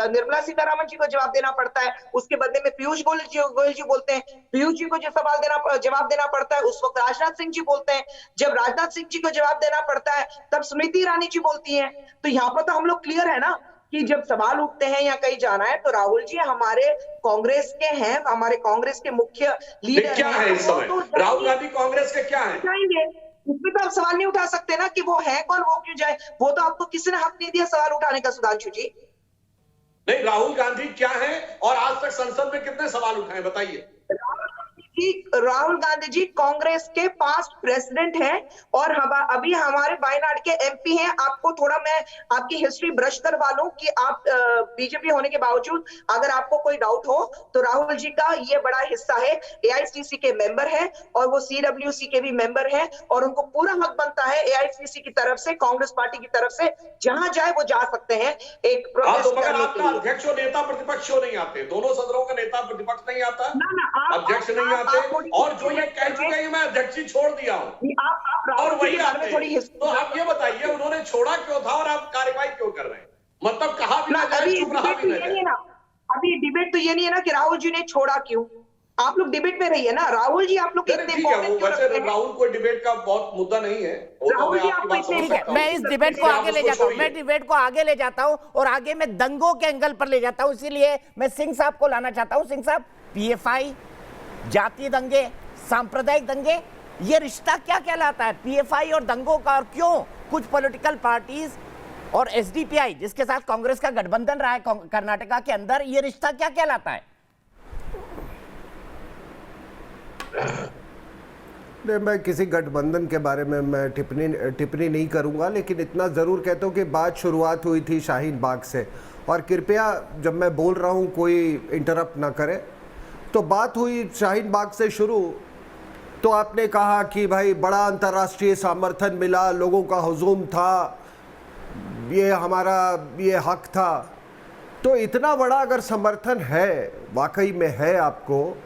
निर्मला सीतारामन जी को जवाब देना पड़ता है, उसके बदले में पीयूष गोयल जी बोलते हैं, पीयूष जी को जो जवाब देना पड़ता है उस वक्त राजनाथ सिंह जी बोलते हैं, जब राजनाथ सिंह जी को जवाब देना पड़ता है तब स्मृति ईरानी जी बोलती हैं। तो यहाँ पर तो हम लोग क्लियर है ना कि जब सवाल उठते हैं या कहीं जाना है तो राहुल जी हमारे कांग्रेस के हैं, हमारे कांग्रेस के मुख्य लीडर क्या है इस समय? राहुल गांधी कांग्रेस के क्या है? जाएंगे, उसमें तो आप सवाल नहीं उठा सकते ना कि वो है कौन, वो क्यों जाए। वो तो आपको किसी ने हक नहीं दिया सवाल उठाने का, सुधांशु जी। नहीं, राहुल गांधी क्या है और आज तक संसद में कितने सवाल उठाए बताइए? राहुल गांधी जी कांग्रेस के पास्ट प्रेसिडेंट हैं और अभी हमारे वायनाड के एमपी हैं। आपको थोड़ा मैं आपकी हिस्ट्री ब्रश करवा लूं कि आप बीजेपी होने के बावजूद अगर आपको कोई डाउट हो तो राहुल जी का ये बड़ा हिस्सा है, एआईसीसी के मेंबर है और वो सीडब्ल्यूसी के भी मेंबर हैं और उनको पूरा हक बनता है एआईसीसी की तरफ से, कांग्रेस पार्टी की तरफ से जहां जाए वो जा सकते हैं एक प्रोटेस्ट करने के लिए। अध्यक्ष और नेता प्रतिपक्ष नहीं आते, दोनों सदनों का नेता प्रतिपक्ष नहीं आता, अध्यक्ष नहीं आते, और जो ये कह चुके हैं मैं अध्यक्ष ही छोड़ दिया हूं और वही आते हैं। तो आप ये बताइए उन्होंने छोड़ा क्यों था और आप कार्रवाई क्यों कर रहे हैं? मतलब कहा भी ना जाए, चुप रहा भी ना जाए। अभी डिबेट तो ये नहीं है ना कि राहुल जी ने छोड़ा क्यों, आप लोग डिबेट में रहिए ना। राहुल जी आप लोग वैसे राहुल कोई डिबेट का बहुत मुद्दा नहीं है, राहुल जी आपको इतने, मैं इस डिबेट को आगे ले जाता हूं, मैं डिबेट को आगे ले जाता हूं और आगे मैं दंगों के एंगल पर ले जाता हूं, इसीलिए मैं सिंह साहब को लाना चाहता हूं। सिंह साहब, पीएफआई, जातीय दंगे, सांप्रदायिक दंगे, ये रिश्ता क्या कहलाता है पीएफआई और दंगों का? और क्यों कुछ पॉलिटिकल पार्टीज और एसडीपीआई जिसके साथ कांग्रेस का गठबंधन रहा है कर्नाटका के अंदर, ये रिश्ता क्या कहलाता है? मैं किसी गठबंधन के बारे में मैं टिप्पणी नहीं करूंगा, लेकिन इतना ज़रूर कहता हूं कि बात शुरुआत हुई थी शाहीन बाग से, और कृपया जब मैं बोल रहा हूं कोई इंटरप्ट ना करे। तो बात हुई शाहीन बाग से शुरू, तो आपने कहा कि भाई बड़ा अंतर्राष्ट्रीय समर्थन मिला, लोगों का हुजूम था, ये हमारा ये हक था। तो इतना बड़ा अगर समर्थन है, वाकई में है आपको,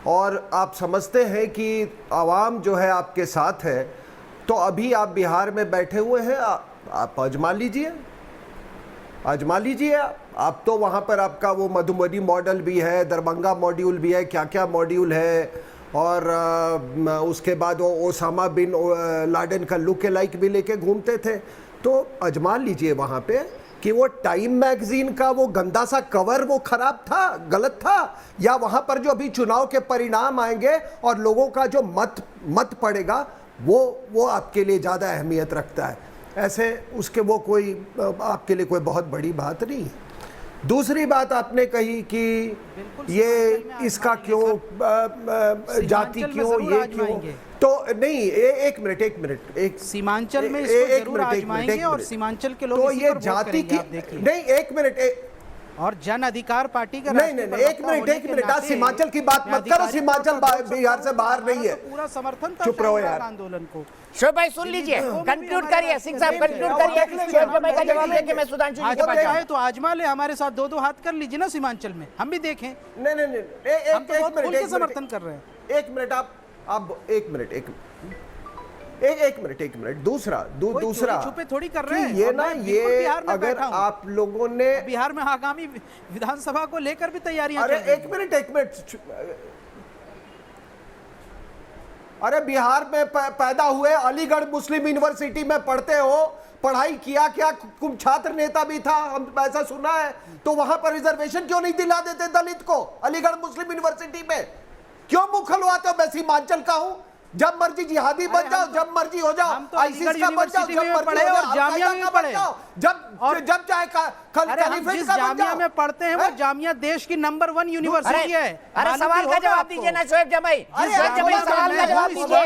और आप समझते हैं कि आवाम जो है आपके साथ है, तो अभी आप बिहार में बैठे हुए हैं, आप आजमा लीजिए, आजमा लीजिए। आप तो वहाँ पर आपका वो मधुबनी मॉडल भी है, दरभंगा मॉड्यूल भी है, क्या क्या मॉड्यूल है, और उसके बाद वो ओसामा बिन लाडेन का लुक लाइक भी लेके घूमते थे। तो आजमा लीजिए वहाँ पे कि वो टाइम मैगजीन का वो गंदा सा कवर वो खराब था, गलत था, या वहाँ पर जो अभी चुनाव के परिणाम आएंगे और लोगों का जो मत पड़ेगा वो आपके लिए ज़्यादा अहमियत रखता है। ऐसे उसके वो कोई आपके लिए कोई बहुत बड़ी बात नहीं है। दूसरी बात आपने कही कि ये इसका क्यों जाति क्यों, ये क्यों, तो नहीं, एक मिनट, एक सीमांचल में इसको जरूर आजमाएंगे और सीमांचल के लोग तो ये जाति की नहीं, एक मिनट, और जन अधिकार पार्टी का नहीं, एक मिनट, आज सीमांचल की बात मत करो। सीमांचल बिहार से बाहर नहीं है। पूरा समर्थन था चुप रहो यार। आंदोलन को। शोएब भाई सुन लीजिए, कंक्लूड करिए, सिंह साहब कंक्लूड करिए। शोएब जमाई का जवाब लेके मैं सुधांशु जी के पास आज जाऊं। तो आजमा ले, हमारे साथ दो हाथ कर लीजिए ना सीमांचल में, हम भी देखें। नहीं, हम तो बहुत खुल के समर्थन कर रहे हैं। एक मिनट, आप एक मिनट। दूसरा छुपे थोड़ी कर रहे हैं। ये और ना, मैं बिल्कुल ये बिहार में अगर बैठा हूं। आप लोगों ने बिहार में आगामी विधानसभा को लेकर भी तैयारियां अरे चल रही एक मिनट, अरे बिहार में पैदा हुए, अलीगढ़ मुस्लिम यूनिवर्सिटी में पढ़ते हो, पढ़ाई किया क्या, तुम छात्र नेता भी था, हम ऐसा सुना है, तो वहां पर रिजर्वेशन क्यों नहीं दिला देते दलित को अलीगढ़ मुस्लिम यूनिवर्सिटी में? क्यों मुंह खुलवाते हो? मैं सीमांचल का हूं, जब मर्जी जिहादी बन जाओ, जब मर्जी हो जाओ, आईसिस का बन जाओ, जब मर्जी हो जाओ, जामिया में पढ़े, जब चाहे जिस जामिया में पढ़ते हैं वो जामिया देश की नंबर 1 यूनिवर्सिटी है। अरे सवाल का जवाब दीजिए ना शोएब जमाई, सवाल का जवाब दीजिए।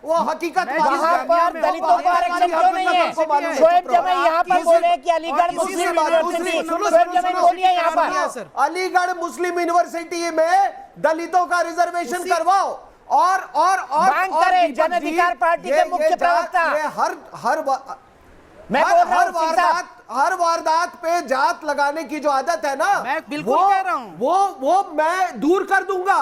वो हकीकत वहां पर दलितों को आरक्षण क्यों नहीं है? शोएब जमाई यहाँ पर बोले कि अलीगढ़ मुस्लिम यूनिवर्सिटी, शोएब जमाई बोलिए यहाँ पर अलीगढ़ मुस्लिम यूनिवर्सिटी में दलितों का रिजर्वेशन करवाओ और मांग करें। जन अधिकार पार्टी के मुख्य प्रवक्ता हर वारदात पे जात लगाने की जो आदत है ना, मैं बिल्कुल कह रहा हूं, वो मैं दूर कर दूंगा।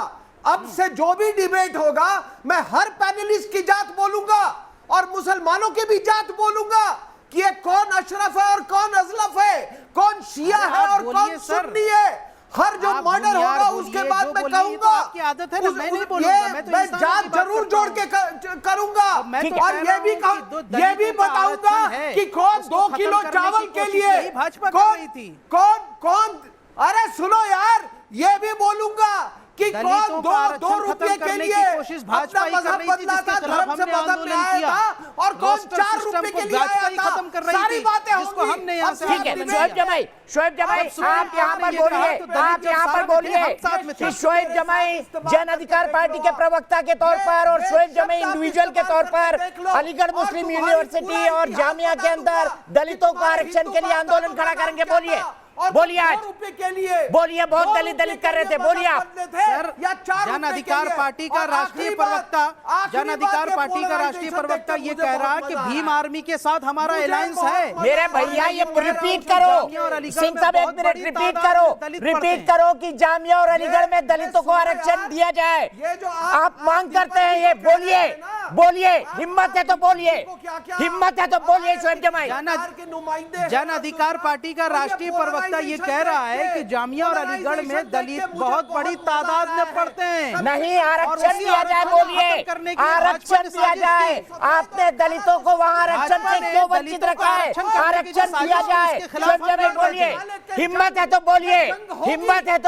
अब से जो भी डिबेट होगा, मैं हर पैनलिस्ट की जात बोलूंगा और मुसलमानों की भी जात बोलूंगा कि ये कौन अशरफ है और कौन अजलफ है, कौन शिया है और कौन सुन्नी है। हर जो मर्डर होगा उसके बाद मैं कहूंगा, आपकी आदत है ना, मैं नहीं बोलूंगा, मैं जात जरूर जोड़ के करूंगा। और ये भी बताऊंगा कि कौन 2 किलो चावल के लिए कौन अरे सुनो यार, ये भी बोलूंगा कि कौन 2 रुपए के लिए अपना मजहब बदला था, धर्म से मजहब में आया था, और कौन 4 रुपए के लिए आया था। सारी बातें होंगी। ठीक है शोएब जमाई, आप यहाँ पर बोलिए कि शोएब जमाई जन अधिकार पार्टी के प्रवक्ता के तौर पर और शोएब जमाई इंडिविजुअल के तौर पर अलीगढ़ मुस्लिम यूनिवर्सिटी और जामिया के अंदर दलितों को आरक्षण के लिए आंदोलन खड़ा करेंगे। बोलिए आज बोलिए, बहुत दलित कर रहे थे, बोलिए आप। जन अधिकार पार्टी का राष्ट्रीय प्रवक्ता ये कह रहा है कि भीम आर्मी के साथ हमारा अलायंस है। मेरे भैया ये रिपीट करो, सिंह साहब एक मिनट रिपीट करो कि जामिया और अलीगढ़ में दलितों को आरक्षण दिया जाए। आप मांग करते हैं ये, बोलिए, हिम्मत है तो बोलिए, शोएब जमाई। जन अधिकार पार्टी का राष्ट्रीय प्रवक्ता ये कह रहा है कि जामिया और अलीगढ़ में दलित बहुत बड़ी तादाद में पढ़ते हैं। नहीं, आरक्षण दिया जाए, बोलिए आरक्षण दिया जाए। आपने दलितों को वहाँ आरक्षण से क्यों वंचित रखा है? आरक्षण दिया जाए, शोएब जमाई बोलिए, हिम्मत है तो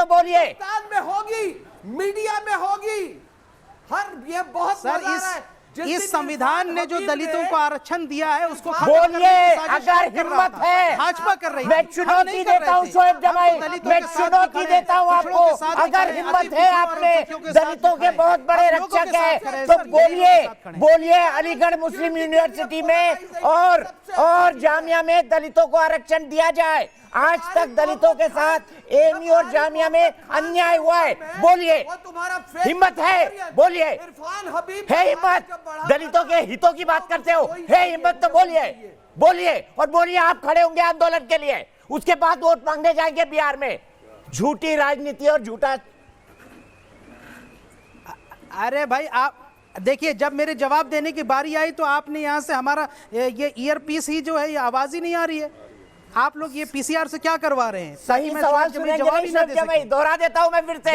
बोलिए, में होगी, मीडिया में होगी। ये बहुत सर इस संविधान ने जो दलितों को आरक्षण दिया है उसको बोलिए, अगर हिम्मत है। भाजपा कर रही है। मैं चुनौती देता हूँ शोएब जमाई, मैं चुनौती देता हूँ आपको, अगर हिम्मत है, आपने दलितों के बहुत बड़े रक्षक है तो बोलिए अलीगढ़ मुस्लिम यूनिवर्सिटी में और जामिया में दलितों को आरक्षण दिया जाए। आज तक दलितों के साथ एमी और जामिया में अन्याय हुआ है, बोलिए, हिम्मत है, बोलिए, है हिम्मत? दलितों के हितों की बात करते हो, है हिम्मत तो बोलिए और बोलिए आप खड़े होंगे आंदोलन के लिए, उसके बाद वोट मांगने जाएंगे बिहार में। झूठी राजनीति और झूठा। अरे भाई आप देखिए, जब मेरे जवाब देने की बारी आई तो आपने यहाँ से हमारा ये ईयरपीस ही जो है ये आवाज ही नहीं आ रही है। आप लोग ये पीसीआर से क्या करवा रहे हैं? सही सवाल सुनेंगे नहीं शोएब जमाई, दोहरा देता हूं मैं फिर से,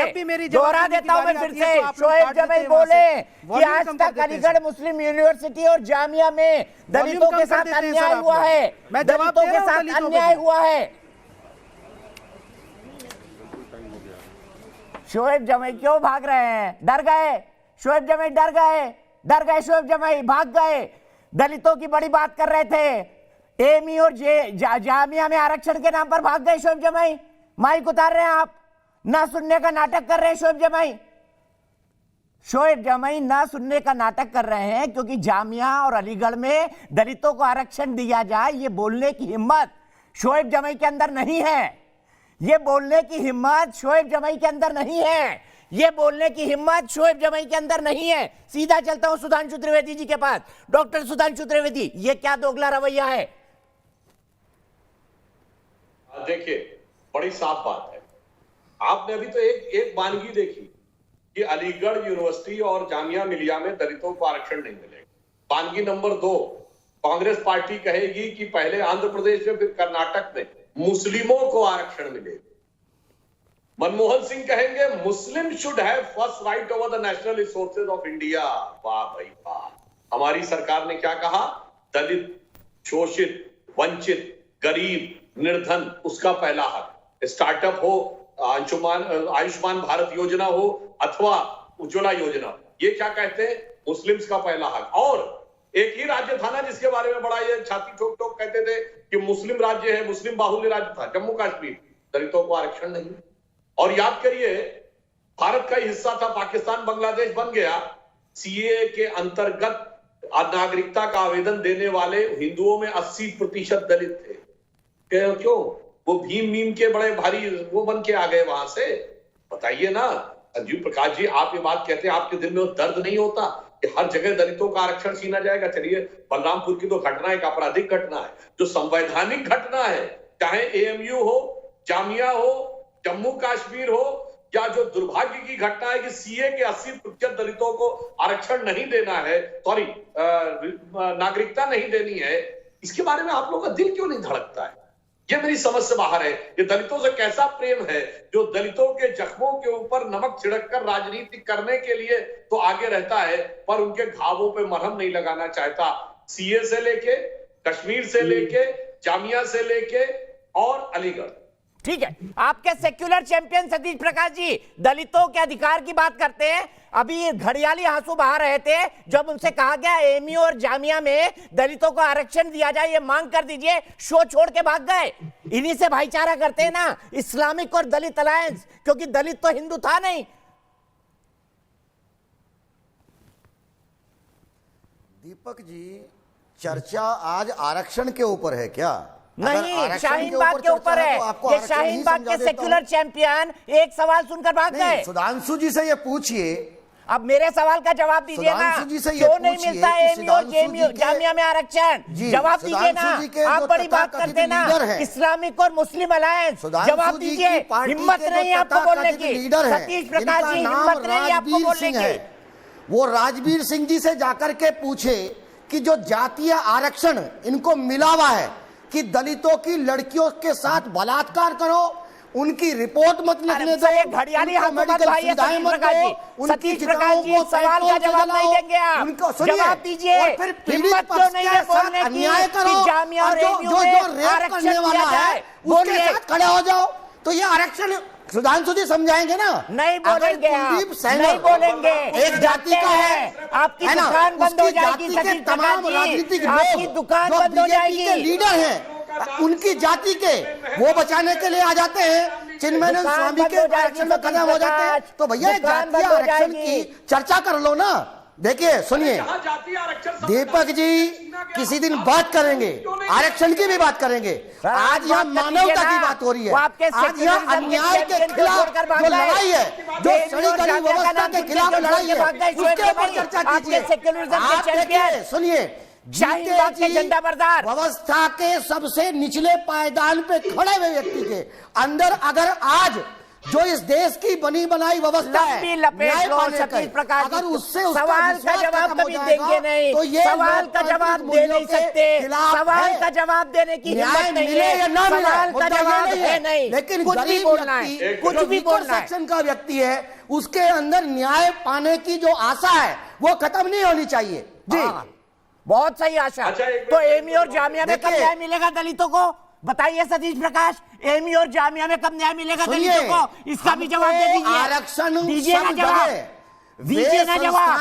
शोएब जमाई बोले कि आज तक अलीगढ़ मुस्लिम यूनिवर्सिटी और जामिया में दलितों के साथ अन्याय हुआ है, दलितों के साथ अन्याय हुआ है। शोएब जमाई क्यों भाग रहे हैं? डर गए शोएब जमाई, शोएब जमाई भाग गए। दलितों की बड़ी बात कर रहे थे, एमी और जामिया में आरक्षण के नाम पर भाग गए शोएब जमाई। माइक उतार रहे हैं आप, ना सुनने का नाटक कर रहे हैं शोएब जमाई ना सुनने का नाटक कर रहे हैं, क्योंकि जामिया और अलीगढ़ में दलितों को आरक्षण दिया जाए ये बोलने की हिम्मत शोएब जमाई के अंदर नहीं है। ये बोलने की हिम्मत शोएब जमाई के अंदर नहीं है, ये बोलने की हिम्मत शोएब जमाई के अंदर नहीं है। सीधा चलता हूं सुधांशु त्रिवेदी जी के पास। डॉक्टर सुधांशु त्रिवेदी, ये क्या दोगला रवैया है? देखिए, बड़ी साफ बात है। आपने अभी तो एक वानगी देखी कि अलीगढ़ यूनिवर्सिटी और जामिया मिलिया में दलितों को आरक्षण नहीं मिलेगा। वानगी नंबर 2, कांग्रेस पार्टी कहेगी कि पहले आंध्र प्रदेश में फिर कर्नाटक में मुस्लिमों को आरक्षण मिलेगा। मनमोहन सिंह कहेंगे मुस्लिम should have first right over the national resources of India. वाह भाई वाह। हमारी सरकार ने क्या कहा? दलित, शोषित, वंचित, गरीब, निर्धन, उसका पहला हक। स्टार्टअप हो, आयुष्मान भारत योजना हो अथवा उज्ज्वला योजना, ये क्या कहते हैं? मुस्लिम्स का पहला हक। और एक ही राज्य था ना जिसके बारे में बड़ा ये छाती ठोक ठोक कहते थे कि मुस्लिम राज्य है, मुस्लिम बाहुल्य राज्य था, जम्मू कश्मीर। दलितों को आरक्षण नहीं। और याद करिए, भारत का हिस्सा था, पाकिस्तान बांग्लादेश बन गया। सीए के अंतर्गत नागरिकता का आवेदन देने वाले हिंदुओं में 80% दलित थे। क्यों? वो भीम मीम के बड़े भारी वो बन के आ गए वहां से। बताइए ना संजीव प्रकाश जी, आप ये बात कहते हैं, आपके दिल में वो दर्द नहीं होता कि हर जगह दलितों का आरक्षण छीना जाएगा? चलिए, बलरामपुर की तो घटना एक आपराधिक घटना है, जो संवैधानिक घटना है, चाहे एएमयू हो, जामिया हो, जम्मू कश्मीर हो, या जो दुर्भाग्य की घटना है कि सीए के 80% दलितों को आरक्षण नहीं देना है, सॉरी नागरिकता नहीं देनी है, इसके बारे में आप लोगों का दिल क्यों नहीं धड़कता है? ये मेरी समझ से बाहर है। ये दलितों से कैसा प्रेम है जो दलितों के जख्मों के ऊपर नमक छिड़ककर राजनीति करने के लिए तो आगे रहता है, पर उनके घावों पे मरहम नहीं लगाना चाहता। सीए से लेके, कश्मीर से लेके, जामिया से लेके और अलीगढ़। ठीक है, आपके सेक्युलर चैंपियन सतीश प्रकाश जी दलितों के अधिकार की बात करते हैं। अभी घड़ियाली आंसू बहा रहे थे जब उनसे कहा गया एएमयू और जामिया में दलितों को आरक्षण दिया जाए, ये मांग कर दीजिए, शो छोड़ के भाग गए। इन्हीं से भाईचारा करते हैं ना, इस्लामिक और दलित अलायंस, क्योंकि दलित तो हिंदू था नहीं। दीपक जी, चर्चा आज आरक्षण के ऊपर है क्या? नहीं, शाहीन बाग के ऊपर है। ये शाहीन बाग के सेक्युलर चैंपियन एक सवाल सुनकर भाग गए। सुधांशु जी से ये पूछिए, अब मेरे सवाल का जवाब दीजिए ना, क्यों नहीं मिलता एएमयू और जामिया में आरक्षण? जवाब दीजिए ना। आप बड़ी बात करते ना, इस्लामिक और मुस्लिम अलायंस, जवाब दीजिए। हिम्मत नहीं है आपको बोलने की, सतीश प्रकाश जी, हिम्मत नहीं है आपको बोलने की। वो राजवीर सिंह जी से जाकर के पूछे कि जो जातीय आरक्षण इनको मिला हुआ है कि दलितों की लड़कियों के साथ बलात्कार करो, उनकी रिपोर्ट मत लिखने दो, घड़ियाली सतीश प्रकाश जी सवाल का जवाब नहीं देंगे आप, जवाब दीजिए। फिर पीड़ित पक्ष के साथ अन्याय करो और जो रेप करने वाला है उसके साथ खड़े हो जाओ, तो ये आरक्षण सुधांशु जी समझाएंगे ना? नहीं बोलेंगे आप, नहीं बोलेंगे। एक जाति का है, आपकी दुकान बंद हो जाएगी सतीश प्रकाश जी, आपकी दुकान बंद हो जाएगी। लीडर है उनकी जाति के, वो बचाने के लिए आ जाते हैं, चिन्मयानंद स्वामी के आरक्षण में कदम हो जाते हैं। तो भैया जातीय आरक्षण की चर्चा कर लो ना। देखिए सुनिए दीपक जी, किसी दिन बात करेंगे, आरक्षण की भी बात करेंगे। आज यहाँ मानवता की बात हो रही है, आज यहाँ अन्याय के खिलाफ जो लड़ाई है, जो सड़ी गली व्यवस्था के खिलाफ लड़ाई है, उसके ऊपर चर्चा कीजिए। आप देखिए, सुनिए, व्यवस्था के सबसे निचले पायदान पे खड़े हुए व्यक्ति के अंदर अगर आज जो इस देश की बनी बनाई व्यवस्था है, अगर उससे सवाल का जवाब कभी देंगे नहीं, तो ये सवाल का जवाब दे नहीं सकते, सवाल का जवाब देने की हिम्मत नहीं है, सवाल का जवाब है नहीं, लेकिन कुछ भी बोलना है, कुछ भी बोलना है। सेक्शन का व्यक्ति है, उसके अंदर न्याय पाने की जो आशा है वो खत्म नहीं होनी चाहिए। जी बहुत सही आशा। तो एएमयू और जामिया में कब न्याय मिलेगा दलितों को? बताइए सतीश प्रकाश, एएमयू और जामिया में कब न्याय मिलेगा दलितों को? इसका भी जवाब दे दीजिए। आरक्षण दीजिए ना जवाब, दीजिए ना जवाब।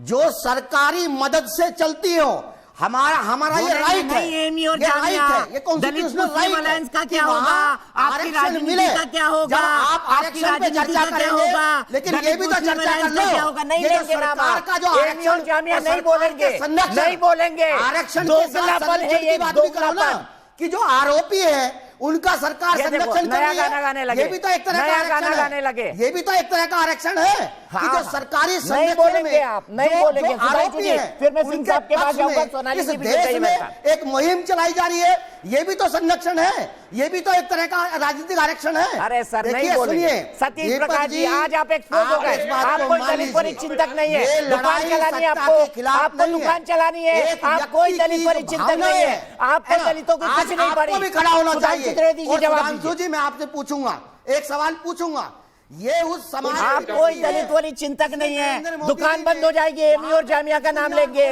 जो सरकारी मदद से चलती हो, हमारा ये राइट है, एएमयू और जामिया, ये कॉन्स्टिट्यूशनल राइट है का क्या होगा, आपकी राजनीति का क्या होगा, आप आरक्षण पे चर्चा करेंगे, लेकिन ये भी तो चर्चा कर लो, नहीं लेंगे ना का जो एएमयू और जामिया नहीं बोलेंगे, नहीं बोलेंगे। आरक्षण के साथ की बात भी करो ना, कि जो आरोपी है उनका सरकार ये देखो, संरक्षण कर नया रही है। गाना गाने लगे, ये भी तो एक तरह का नया आरक्षण गाना है। गाने लगे। ये भी तो एक तरह का आरक्षण है कि हाँ, जो सरकारी नहीं संरक्षण बोलेंगे में आप, नहीं जो- बोलेंगे, जो सुधांशु आरोपी जी, हैं, फिर मैं सिंह उनके साहब के पास पक्ष जाऊंगा, में सोनाली इस जी भी देश चाहिए में मेरे साथ। एक मुहिम चलाई जा रही है, ये भी तो संरक्षण है, ये भी तो एक तरह का राजनीतिक आरक्षण है। अरे सर, नहीं देखिए, बोलेंगे। सुनिए, सतीश दीपक प्रकाश जी, आज आप एक्सपोज हो आप गए। इस बात आप को कोई मान दलित लीजिए। परिचिंतक नहीं है, ये दुकान लड़ाई चलानी है सत्ता आपको, के खिलाफ आपको नहीं है। दुकान चलानी है, एक आप कोई व्यक्ति दलित की परिचिंतक भावना नहीं है, है। आपको दलितों की आज कुछ नहीं पड़ी। आपको भी खड़ा होना सुधांशु चाहिए। त्रिवेदी जी, और जवाब सुधांशु दीजिए। जी, मैं आपसे पूछूंगा, एक सवाल पूछूंगा, ये उस समाज आप के कोई व्यक्ति दलित हैं, वाली चिंतक नहीं नरेंद्र है, मोदी दुकान जी बंद हो ने जाएगी। एमी और जामिया का नाम लेंगे,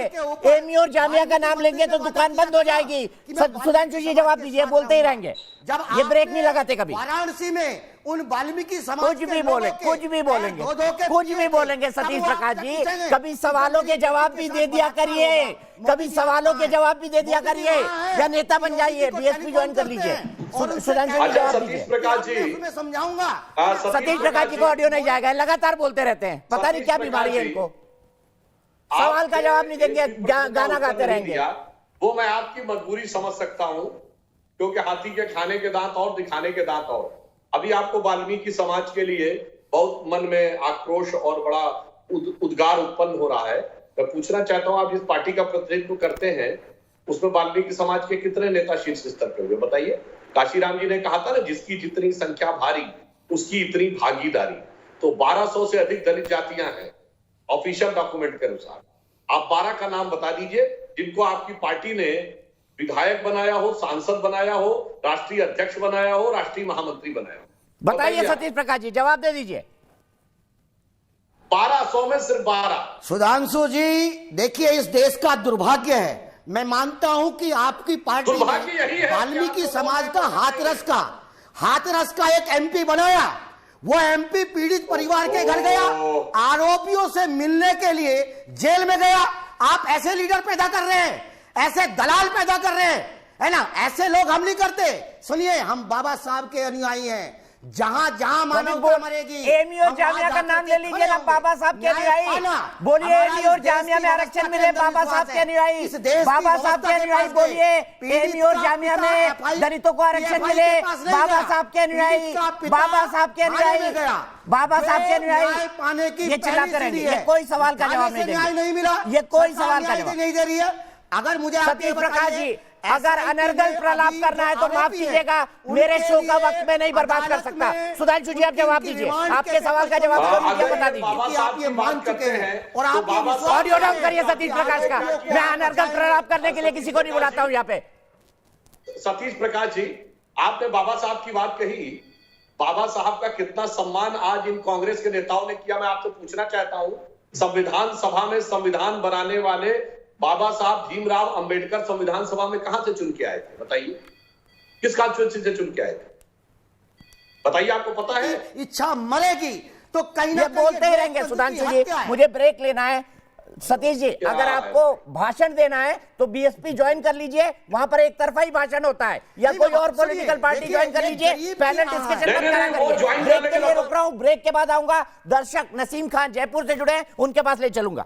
एमी और जामिया का नाम लेंगे तो दुकान बंद हो जाएगी। सुधांशु जी जवाब दीजिए, बोलते ही रहेंगे, जब ये ब्रेक आपने नहीं लगाते कभी। वाराणसी में उन वाल्मीकि समाज कुछ के भी लोगों बोले, के कुछ भी बोलेंगे, दो-दो के कुछ भी पूछे बोलेंगे थे, सतीश तब वो प्रकाश आपसे जी, पूछेंगे। कभी सवालों के जवाब भी दे दिया करिए, कभी सवालों के जवाब भी दे दिया करिए, या नेता बन जाइए, बीएसपी ज्वाइन कर लीजिए। सुधांशु जी जवाब सतीश दीजिए। प्रकाश जी, मैं समझाऊंगा। सतीश प्रकाश जी को ऑडियो नहीं जाएगा, लगातार बोलते रहते हैं, पता नहीं क्या बीमारी है इनको, सवाल का जवाब नहीं देंगे, गाना गाते रहेंगे। वो मैं आपकी मजबूरी समझ सकता हूं, क्योंकि हाथी के खाने के दांत और दिखाने के दांत और। अभी आपको वाल्मीकि समाज के लिए बहुत मन में आक्रोश और बड़ा उद्गार उत्पन्न हो रहा है। मैं पूछना चाहता हूं, आप जिस पार्टी का प्रतिनिधित्व करते हैं उसमें वाल्मीकि समाज के कितने नेता शीर्ष स्तर पे हुए बताइए? काशीराम जी ने कहा था ना, जिसकी जितनी संख्या भारी उसकी इतनी भागीदारी। तो 1200 से अधिक दलित जातियां हैं ऑफिशियल डॉक्यूमेंट के अनुसार। आप 12 का नाम बता दीजिए जिनको आपकी पार्टी ने विधायक बनाया हो, सांसद बनाया हो, राष्ट्रीय अध्यक्ष बनाया हो, राष्ट्रीय महामंत्री बनाया हो। बताइए सतीश प्रकाश जी, जवाब दे दीजिए। 1200 में सिर्फ 12। सुधांशु जी, देखिए, इस देश का दुर्भाग्य है, मैं मानता हूं कि आपकी पार्टी दुर्भाग्य यही ने है वाल्मीकि कि समाज का हाथरस का एक एमपी बनाया। वो एमपी पीड़ित परिवार के घर गया, आरोपियों से मिलने के लिए जेल में गया। आप ऐसे लीडर पैदा कर रहे हैं, ऐसे दलाल पैदा कर रहे हैं, है ना? ऐसे लोग हम नहीं करते। सुनिए, हम बाबा साहब के अनुयायी हैं। जहां जहां मानवता मरेगी, एमी और जामिया का नाम ले लीजिए ना, बाबा साहब के अनुयायी बोलिए। एमी और जामिया में आरक्षण मिले, बाबा साहब के अनुयायी, बाबा साहब के अनुयायी बोलिए। एमी और जामिया में दलितों को आरक्षण मिले, बाबा साहब के अनुयायी, बाबा साहब के अनुयायी, बाबा साहब के अनुयायी पाने की ये चिल्लाते रहेंगे, ये कोई सवाल का जवाब नहीं देंगे, नहीं मिला, ये कोई सवाल का जवाब नहीं दे रही है। अगर मुझे सतीश प्रकाश जी, अगर अनर्गल प्रलाप करना है तो माफ कीजिएगा, मेरे शो का वक्त में नहीं बर्बाद कर सकता। सुधांशु जी, आप जवाब दीजिए, आपके सवाल का जवाब बता दीजिए। आप ये मान चुके हैं और आप ऑडियो डाउन करिए सतीश प्रकाश का। मैं अनर्गल प्रलाप करने के लिए किसी को नहीं बुलाता हूं यहाँ पे। सतीश प्रकाश जी, आपने बाबा साहब की बात कही, बाबा साहब का कितना सम्मान आज इन कांग्रेस के नेताओं ने किया, मैं आपसे पूछना चाहता हूं। संविधान सभा में संविधान बनाने वाले बाबा साहब भीमराव अंबेडकर संविधान सभा में कहां से चुन के आए थे बताइए? किस कॉन्स्टिट्यूंसी से चुन के आए थे बताइए? आपको पता है? इच्छा मरेगी तो कहीं ना बोलते ही रहेंगे। सुधांशु जी, मुझे ब्रेक लेना है। सतीश जी, अगर आपको भाषण देना है तो बीएसपी ज्वाइन कर लीजिए, वहां पर एक तरफा ही भाषण होता है, या कोई और पॉलिटिकल पार्टी ज्वाइन कर लीजिए। पैनल डिस्कशन मत करा करिए। ब्रेक के लिए रुक रहा हूं, ब्रेक के बाद आऊंगा। दर्शक नसीम खान जयपुर से जुड़े हैं, उनके पास ले चलूंगा।